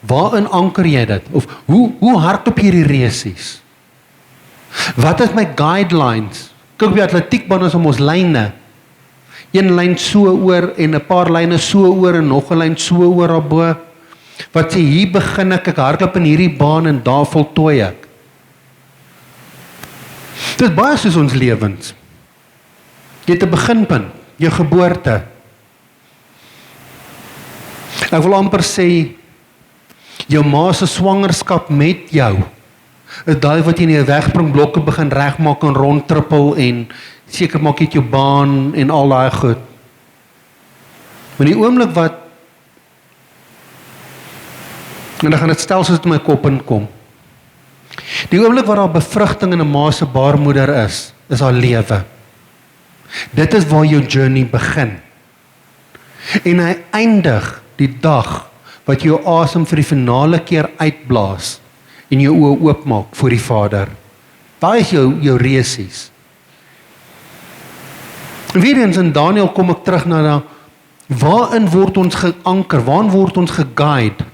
Waarin anker jy dit? Of hoe hardloop jy die resies? Wat is my guidelines? Kyk op die atletiekbaan is ons lyne. Een lyn so oor en 'n paar lyne so oor en nog 'n lyn so oor daarbo. Wat sê, hier begin ek hardloop in hierdie baan en daar voltooi ek. Dit is baie soos ons lewens. Jy het 'n beginpunt, jou geboorte. Ek wil amper sê, jou ma se swangerskap met jou, is daai wat jy in jou wegspringblokke begin regmaak en rondtrippel en seker maak jy het jou baan en al daai goed. Maar die oomblik wat, en dan gaan dit stel soos dit in my kop inkom, die oomblik waar daar bevrugting in 'n ma se baarmoeder is haar lewe. Dit is waar jou journey begin. En hy eindig die dag wat jy jou asem vir die finale keer uitblaas en jou oë oopmaak voor die Vader. Daai is jou resies. Weer eens in Daniël kom ek terug na waarin word ons geanker, waarin word ons geguide.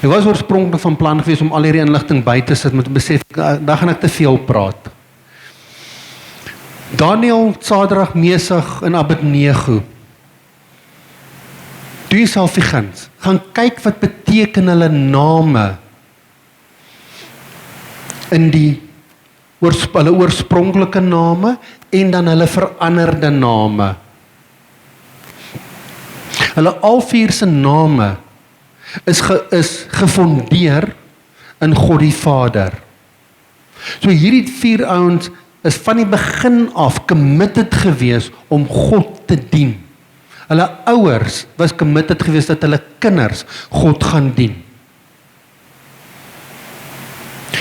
Ek was oorspronklik van plan gewees om al hierdie inligting by te sit, met besef, daar gaan ek te veel praat. Daniël, Sadrag, Mesach en Abednego. Doe jouself die guns. Gaan kyk wat beteken hulle name in die hulle oorspronklike name en dan hulle veranderde name. Hulle al vier se name is gefondeer in God die Vader. So hierdie vier ouens is van die begin af committed gewees om God te dien. Hulle ouers was committed gewees dat hulle kinders God gaan dien.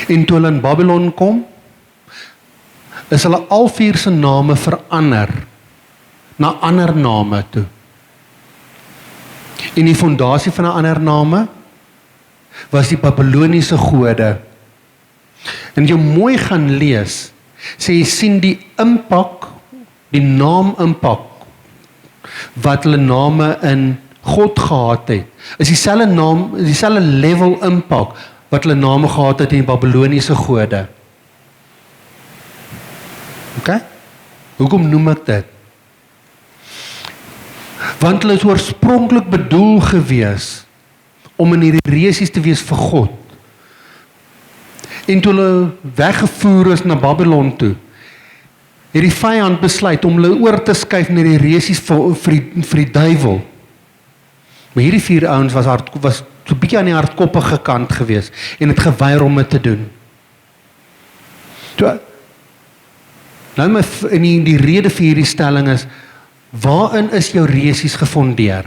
En toe hulle in Babylon kom, is hulle al vier se name verander na ander name toe. En die fondasie van 'n ander name was die Babyloniese gode. En jy mooi gaan lees, sê jy sien die impak, die naam impak wat hulle name in God gehad het. Is dieselfde naam, dieselfde level impak wat hulle name gehad het in die Babyloniese gode. Okay? Hoekom noem ek dit? Want hulle is oorspronklik bedoel gewees om in hierdie resies te wees vir God. En toe hulle weggevoer is na Babylon toe, het die vyand besluit om hulle oor te skuif na die resies vir die duiwel. Maar hierdie vier ouens was so 'n bietjie aan die hardkoppige kant gewees en het geweier om dit te doen. Nou in die rede vir hierdie stelling is, waarin is jou resies gefondeer?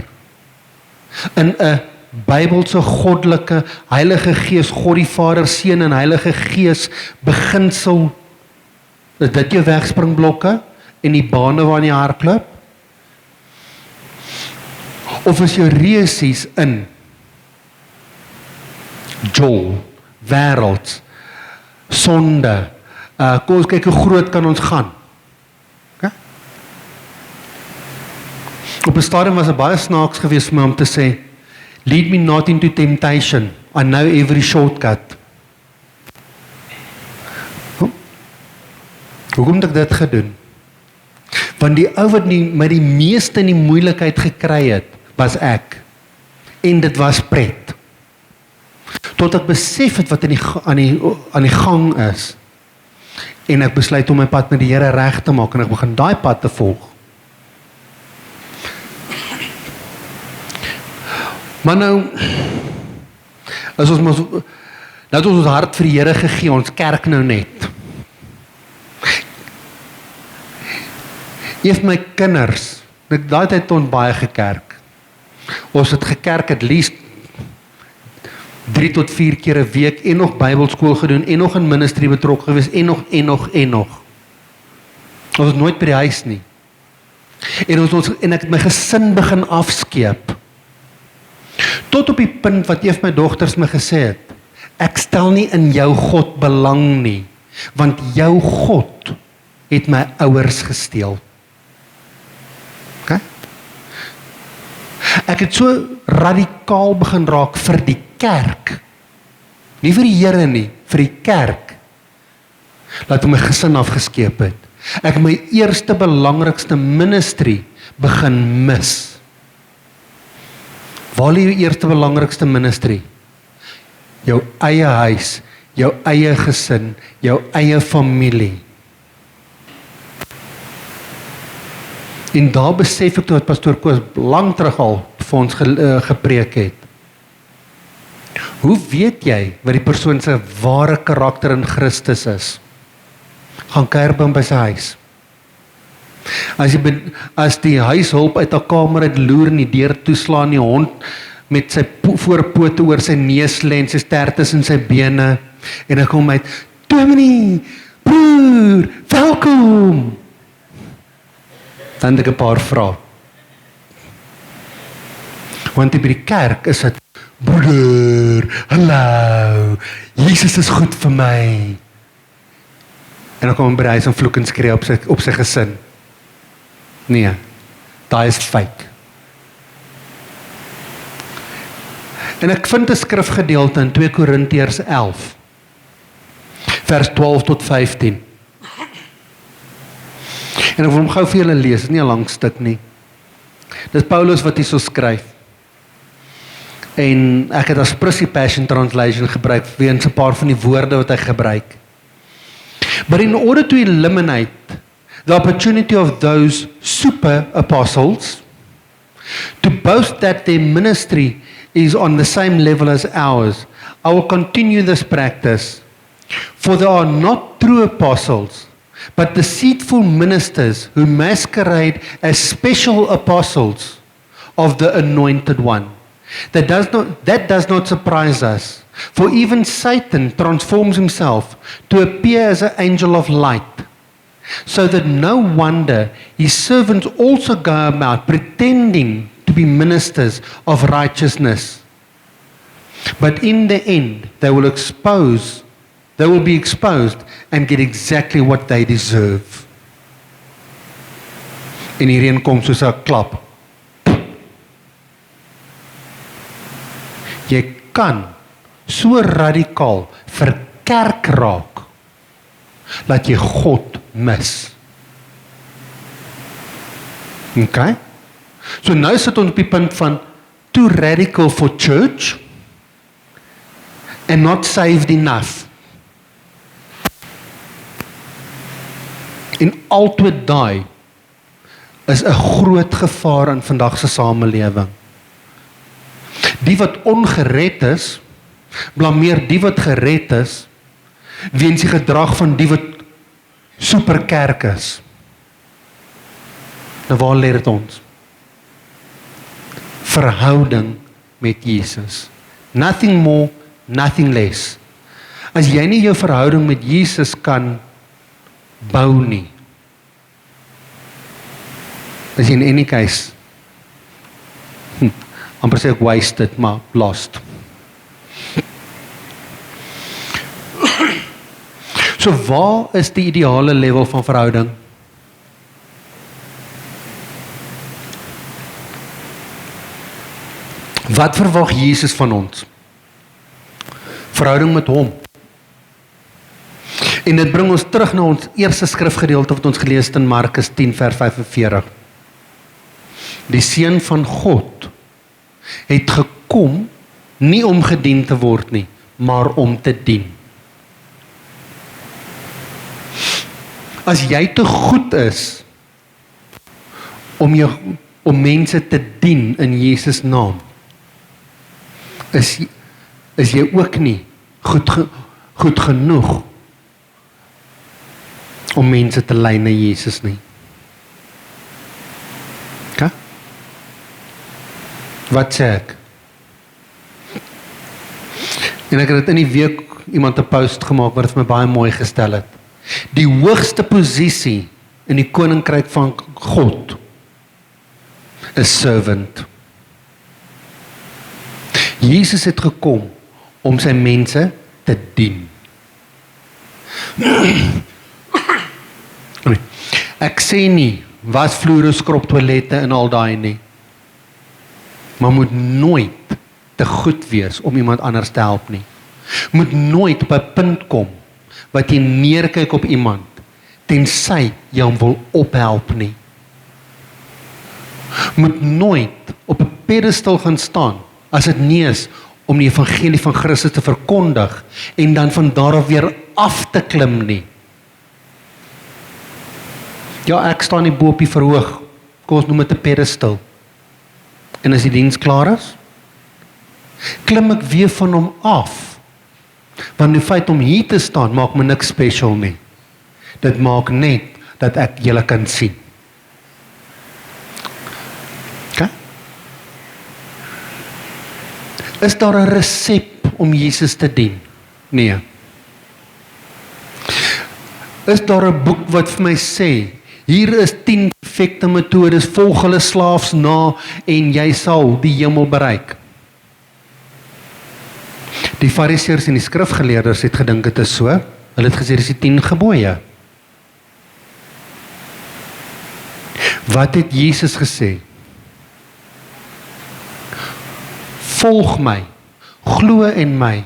In 'n Bybelse, goddelike, Heilige Gees, God die Vader, Seun en Heilige Gees beginsel, is dit jou wegspringblokke en die bane waarin jy hardloop? Of is jou resies in Joel, wêreld, sonde, kom ons kyk hoe groot kan ons gaan? Okay? Op 'n stadium was dit baie snaaks geweest vir my om te sê, lead me not into temptation, I know every shortcut. Hoekom het ek dit gedoen? Want die ou wat my die meeste in die moeilikheid gekry het, was ek. En dit was pret. Tot ek besef het wat aan die gang is. En ek besluit om my pad met die Here reg te maak en ek begin daai pad te volg. Maar nou, as ons hart vir die Here gegee, ons kerk nou net. Eef my kinders, daai tyd het ons baie gekerk. Ons het gekerk at least 3 tot 4 keer 'n week en nog Bybelskool gedoen en nog in ministry betrokke gewees en nog. Ons het nooit by die huis nie. En ek het my gesin begin afskeep. Tot op die punt wat een van my dogters my gesê het, ek stel nie in jou God belang nie, want jou God het my ouers gesteel. Okay? Ek het so radikaal begin raak vir die kerk. Nie vir die Here nie, vir die kerk. laat hy my gesin afgeskeep het. Ek my eerste belangrikste ministry begin mis. Waar lê jou eerste belangrikste ministry? Jou eie huis, jou eie gesin, jou eie familie. En daar besef ek toe wat pastoor Koos lang terug al vir ons gepreek het. Hoe weet jy wat die persoon se ware karakter in Christus is? Gaan kuier by sy huis. As die huishulp uit 'n kamer uit loer en die deur toeslaan, die hond met sy voorpote oor sy neus lê en sy stert tussen sy bene, en hy kom uit, Dominee, broer, welkom. Dan het ek 'n paar vrae. Want by die kerk is dit, broeder, hallo, Jesus is goed vir my. En dan kom hy by die huis en vloek en skree op sy gesin. Nee, daai is fake. En ek vind 'n skrifgedeelte in 2 Korintiërs 11, vers 12 tot 15. En ek wil hom gou vir julle lees, dit is nie 'n lang stuk nie. Dit is Paulus wat hierso skryf. En ek het as Prissy Passion Translation gebruik, weens 'n paar van die woorde wat hy gebruik. But in order to eliminate the opportunity of those super apostles to boast that their ministry is on the same level as ours, I will continue this practice. For there are not true apostles, but deceitful ministers who masquerade as special apostles of the Anointed One. That does not surprise us, for even Satan transforms himself to appear as an angel of light, so that no wonder his servants also go about pretending to be ministers of righteousness. But in the end, they will be exposed and get exactly what they deserve. En hierheen kom soos 'n klap. Jy kan so radikaal verkerk raak, dat jy God mis. Okay? So nou sit ons op die punt van too radical for church and not saved enough. En altyd daai is 'n groot gevaar in vandag se samelewing. Die wat ongered is, blameer die wat gered is, weens die gedrag van die wat superkerk is. Nou waar leer dit ons? Verhouding met Jesus. Nothing more, nothing less. As jy nie jou verhouding met Jesus kan bou nie, as jy in any case, amper sê ek wasted, maar lost. So waar is die ideale level van verhouding? Wat verwag Jesus van ons? Verhouding met hom. En dit bring ons terug na ons eerste skrifgedeelte wat ons gelees het in Markus 10 vers 45. Die Seun van God het gekom nie om gedien te word nie, maar om te dien. As jy te goed is om mense te dien in Jesus naam, is jy ook nie goed genoeg om mense te lei na Jesus nie. Okay? Wat sê ek? En ek het in die week iemand 'n post gemaak wat vir my baie mooi gestel het. Die hoogste posisie in die koninkryk van God is servant. Jesus het gekom om sy mense te dien. Ek sê nie, was vloere, skrob toilette en al daai nie. Maar moet nooit te goed wees om iemand anders te help nie. Moet nooit op 'n punt kom wat jy neerkyk op iemand, tensy jy hom wil ophelp nie. Moet nooit op 'n pedestal gaan staan, as dit nie is om die evangelie van Christus te verkondig, en dan van daar af weer af te klim nie. Ja, ek staan nie bo op die verhoog, kom ons noem dit 'n pedestal. En as die diens klaar is, klim ek weer van hom af. Want die feit om hier te staan, maak my niks special nie. Dit maak net, dat ek julle kan sien. Okay? Is daar 'n resep om Jesus te dien? Nee. Is daar 'n boek wat vir my sê, hier is 10 perfekte metodes, volg hulle slaafs na, en jy sal die hemel bereik? Die fariseërs en die skrifgeleerdes het gedink dit is so. Hulle het gesê, dis die 10 gebooie. Wat het Jesus gesê? Volg my, glo in my,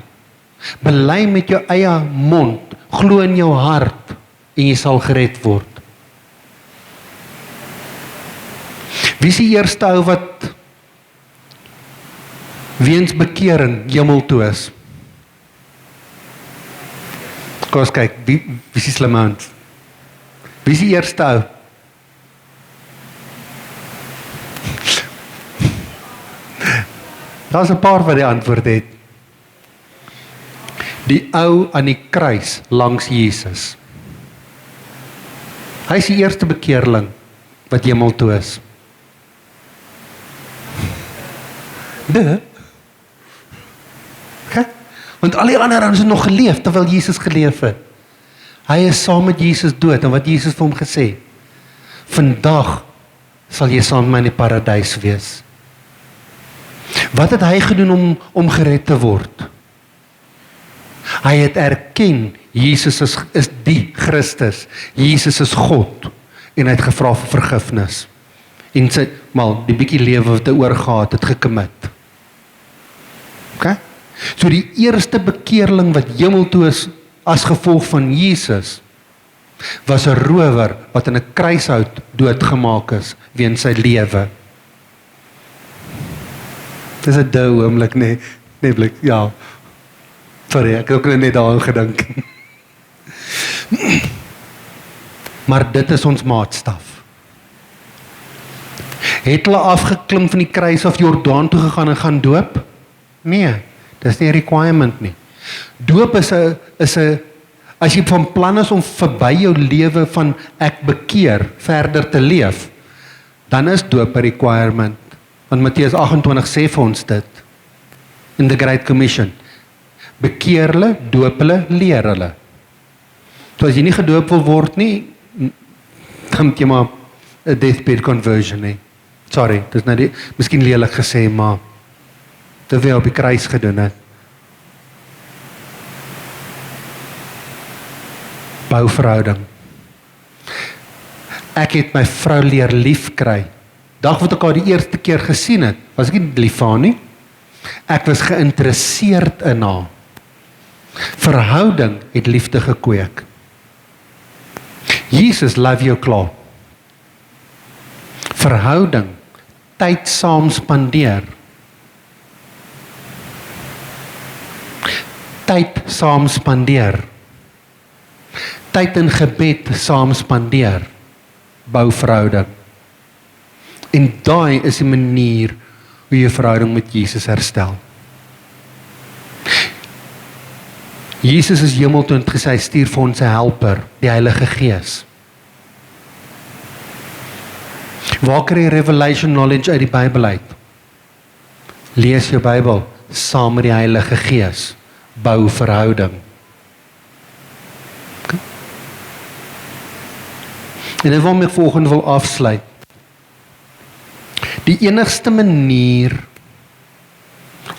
bely met jou eie mond, glo in jou hart, en jy sal gered word. Wie is die eerste ou wat weens bekering hemel toe is? Kom ons kyk, wie is die slimme hand? Wie is die eerste ou? Daar is 'n paar wat die antwoord het. Die ou aan die kruis langs Jesus. Hy is die eerste bekeerling wat hemel toe is. Okay? Want al die ander het nog geleef terwyl Jesus geleef het. Hy is saam met Jesus dood, en wat Jesus vir hom gesê, vandag sal jy saam met my in die paradys wees. Wat het hy gedoen om gered te word? Hy het erken, Jesus is die Christus, Jesus is God, en hy het gevra vir vergifnis. En sy, die bietjie lewe wat hy oorgehad het gekommit. Okay? So die eerste bekeerling wat hemel toe is, as gevolg van Jesus, was 'n rower wat in 'n kruishout doodgemaak is, weens sy lewe. Dis 'n dou oomblik, nee, blik, ja. Sorry, ek het ook net daaraan gedink. Maar dit is ons maatstaf. Het hulle afgeklim van die kruis af Jordaan toe gegaan en gaan doop? Nee, dis nie 'n requirement nie. Doop is 'n as jy van plan is om verby jou lewe van ek bekeer verder te leef, dan is doop 'n requirement. Want Matteus 28 sê vir ons dit in the Great Commission. Bekeer hulle, doop hulle, leer hulle. So as jy nie gedoop wil word nie, dan moet jy maar 'n deathbed conversion nie. Sorry, dis nou miskien lelik gesê, maar dit wat jy op die kruis gedoen het. Bouverhouding. Ek het my vrou leer lief kry. Dag wat ek haar die eerste keer gesien het, was ek nie lief vir haar nie. Ek was geïnteresseerd in haar. Verhouding het liefde gekweek. Jesus love jou klaar. Verhouding, tyd saam spandeer. Tyd saam spandeer. Tyd in gebed saam spandeer. Bou verhouding. En daai is die manier hoe jy verhouding met Jesus herstel. Jesus is hemel toe en gesê, hy stuur vir ons 'n helper, die Heilige Gees. Waar kry jy revelation knowledge uit die Bybel uit? Lees jou Bybel saam met die Heilige Gees. Bou verhouding. Okay. En dit waarmee ek volgende wil afsluit. Die enigste manier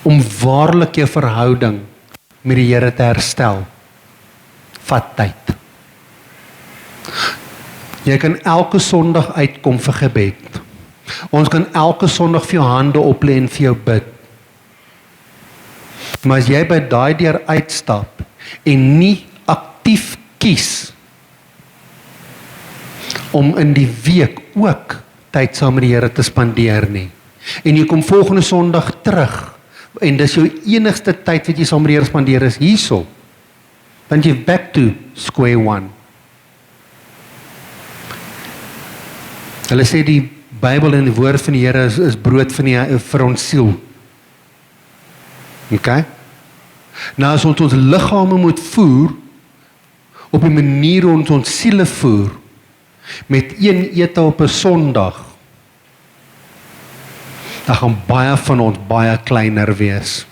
om waarlik jou verhouding met die Here te herstel, vat tyd. Jy kan elke Sondag uitkom vir gebed. Ons kan elke Sondag vir jou hande oplê en vir jou bid. Maar as jy by daai deur uitstap en nie aktief kies om in die week ook tyd saam met die Here te spandeer nie. En jy kom volgende Sondag terug, en dis jou enigste tyd wat jy saam met die Here spandeer is hierso, dan jy back to square one. Hulle sê die Bybel en die woord van die Here is brood van vir ons siel. Okay? Nou as ons liggame moet voer, op die manier hoe ons siele voer, met een ete op 'n Sondag, dan gaan baie van ons baie kleiner wees.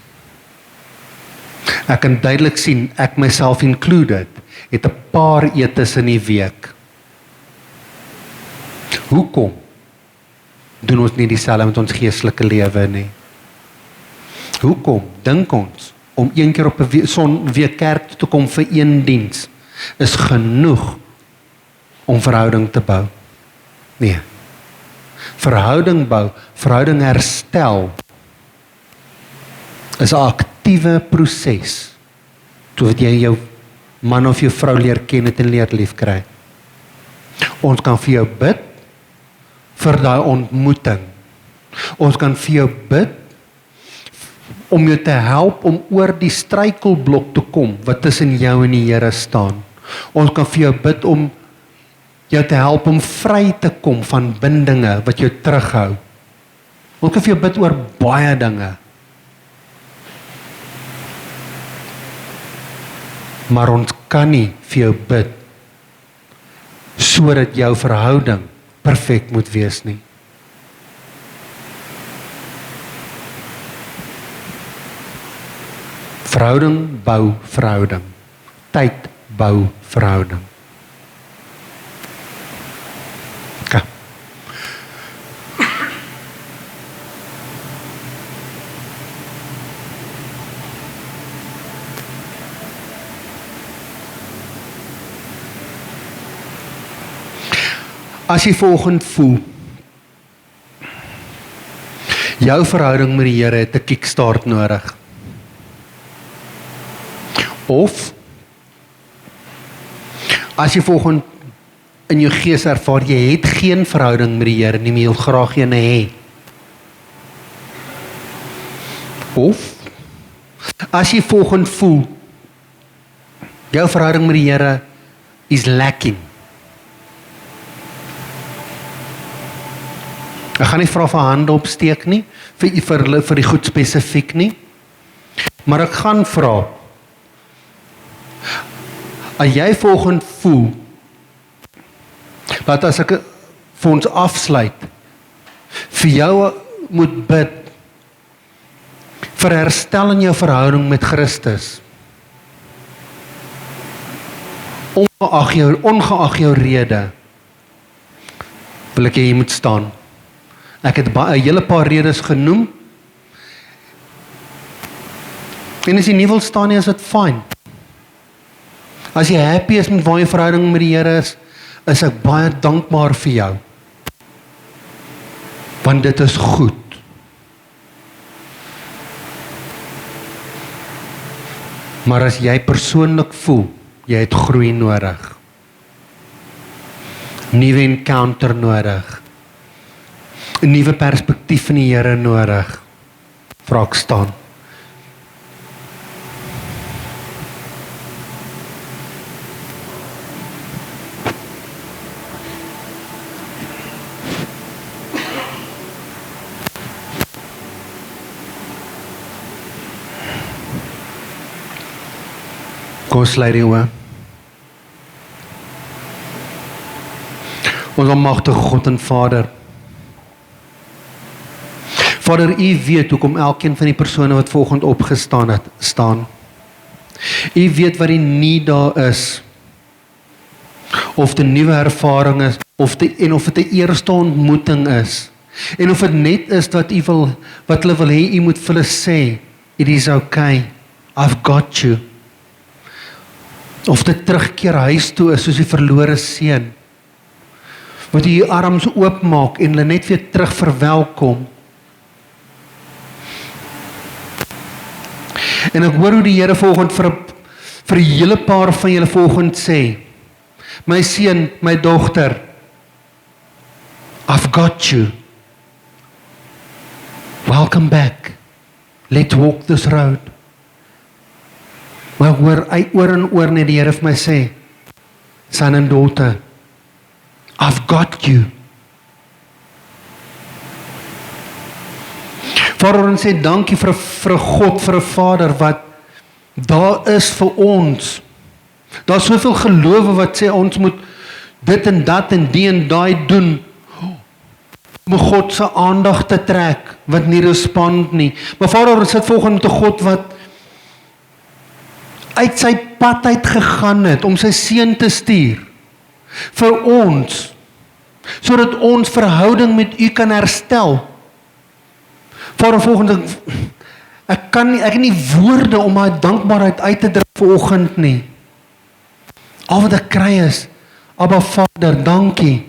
Ek kan duidelik sien, ek myself included, het 'n paar etes in die week. Hoekom doen ons nie dieselfde met ons geestelike lewe nie? Hoekom dink ons om een keer op 'n week kerk toe te kom vir een diens is genoeg om verhouding te bou? Nee. Verhouding bou, verhouding herstel is 'n aktiewe proses totdat jy jou man of jou vrou leer ken en leer lief kry. Ons kan vir jou bid vir daai ontmoeting. Ons kan vir jou bid om jou te help om oor die struikelblok te kom wat tussen jou en die Here staan. Ons kan vir jou bid om jou te help om vry te kom van bindinge wat jou terughou. Ons kan vir jou bid oor baie dinge. Maar ons kan nie vir jou bid sodat jou verhouding perfek moet wees nie. Verhouding bou verhouding. Tyd bou verhouding. Okay. As jy volgend voel, jou verhouding met die Here het 'n kickstart nodig. Of, as jy volgend in jou gees ervaar, jy het geen verhouding met die Here nie, maar jy wil graag een hê. Of, as jy volgend voel, jou verhouding met die Here is lacking. Ek gaan nie vra vir hande opsteek nie, vir die goed spesifiek nie, maar ek gaan vra, as jy volgend voel, dat as ek vir ons afsluit, vir jou moet bid, vir herstel in jou verhouding met Christus, ongeag jou rede, wil ek jy moet staan. Ek het 'n hele paar redes genoem, en as jy nie wil staan nie, is dit fyn. As jy happy is met waar jy verhouding met die Here is ek baie dankbaar vir jou. Want dit is goed. Maar as jy persoonlik voel, jy het groei nodig. Nuwe encounter nodig. 'n Nuwe perspektief in die Here nodig. Vra ek staan. Kom ons sluit die oë. Ons almagtige God en Vader, U weet hoekom elkeen van die persone wat vanoggend opgestaan het, staan. U weet wat die nie daar is, of dit 'n nuwe ervaring is, of dit 'n eerste ontmoeting is, en of dit net is wat hulle wil hê, U moet vir hulle sê, it is okay, I've got you. Of dit terugkeer huis toe is soos die verlore seun, wat U U arms oopmaak en hulle net weer terug verwelkom. En ek hoor hoe die Here vanoggend vir 'n hele paar van julle vanoggend sê, my seun, my dogter, I've got you. Welcome back. Let's walk this road. Maar oor en oor net die Here vir my sê, son and daughter, I've got you. Vader, ons sê dankie vir 'n God, vir 'n Vader wat daar is vir ons. Daar is soveel gelowe wat sê ons moet dit en dat en die en daai doen om God se aandag te trek wat nie respond nie. Maar Vader, ons sit volgens met 'n God wat uit sy pad uit gegaan het om sy seun te stuur vir ons, sodat ons verhouding met U kan herstel. Vader, volgens ek het nie woorde om my dankbaarheid uit te druk vanoggend nie. Al wat ek kry is, Abba Vader, dankie.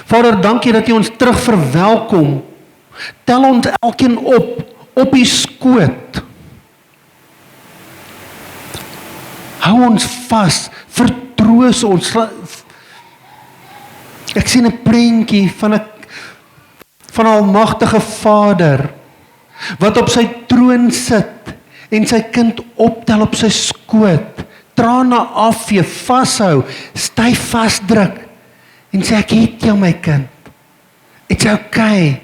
Vader, dankie dat U ons terug verwelkom. Tel ons elkeen op U skoot. Hou ons vas, vertroos ons. Ek sien 'n prentjie van 'n almagtige Vader wat op sy troon sit en sy kind optel op sy skoot, trane afvee, vashou, styf vasdruk en sê ek het jou my kind. It's okay.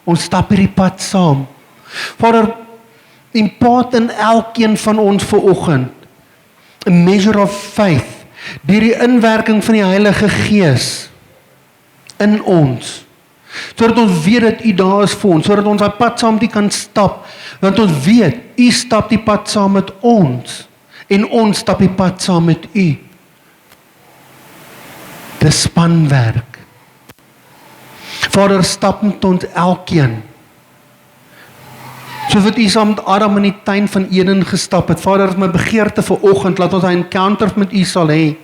Ons stap hierdie pad saam. Vader, impart in elkeen van ons vanoggend 'n measure of faith deur die inwerking van die Heilige Gees in ons. Sodat ons weet dat U daar is vir ons, sodat ons daai pad saam met U kan stap, want ons weet U stap die pad saam met ons en ons stap die pad saam met U. Dis spanwerk. Vader, stap met ons elkeen. Soos wat U saam met Adam in die tuin van Eden gestap het. Vader, is my begeerte vanoggend, laat ons 'n encounter met U sal hê.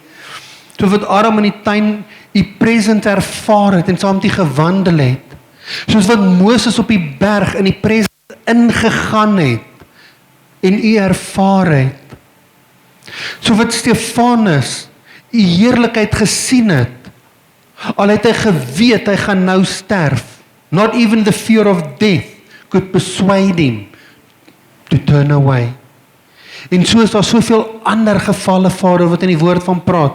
Soos wat Adam in die tuin U presence ervaar het en saam met U gewandel het. Soos wat Moses op die berg in die presence ingegaan het en U ervaar het. Soos wat Stefanus U heerlikheid gesien het. Al het hy geweet hy gaan nou sterf. Not even the fear of death could persuade him to turn away. En so is daar soveel ander gevalle, Vader, wat in die woord van praat.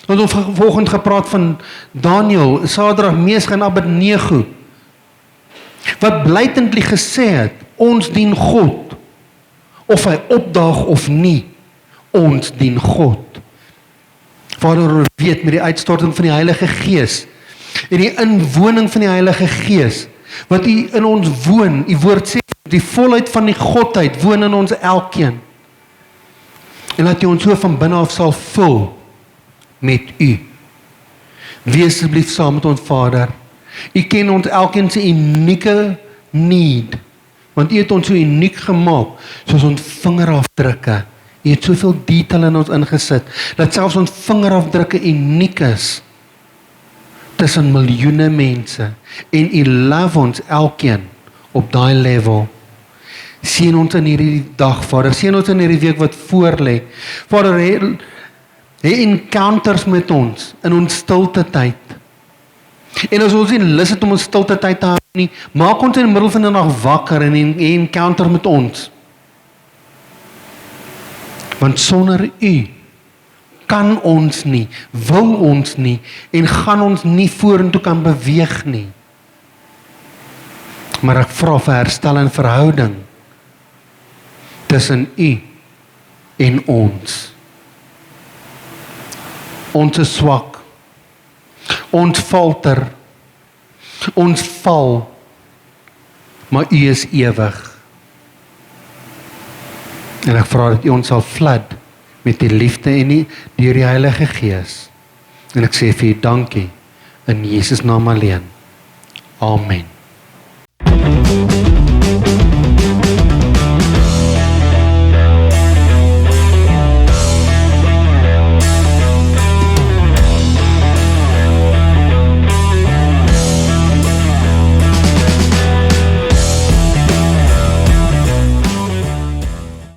Want ons vanoggend gepraat van Daniel, Sadrag, Mesach en Abednego, wat blytendly gesê het, ons dien God, of hy opdaag of nie, ons dien God. Vader, ons weet met die uitstorting van die Heilige Gees, en die inwoning van die Heilige Gees, wat U in ons woon, U woord sê, die volheid van die Godheid woon in ons elkeen. En laat U ons so van binne af sal vul met U. Wees asseblief saam met ons Vader. U ken ons elkeen se unieke need, want U het ons so uniek gemaak, soos ons vingerafdrukke. U het soveel detail in ons ingesit, dat selfs ons vingerafdrukke uniek is, tussen miljoene mense, en U love ons elkeen op daai level. Seën ons in hierdie dag, Vader, seën ons in hierdie week wat voorlê. Vader, hê encounters met ons in ons stilte tyd. En as ons nie lus het om ons stilte tyd te hou nie, maak ons in die middel van die nag wakker en encounter met ons. Want sonder U kan ons nie, wil ons nie, en gaan ons nie vorentoe kan beweeg nie. Maar ek vra vir herstel en verhouding tussen U en ons. Ons is swak, ons falter, ons val, maar U is ewig. En ek vra dat U ons sal flood met die liefde en deur die Heilige Gees. En ek sê vir U dankie in Jesus naam alleen. Amen.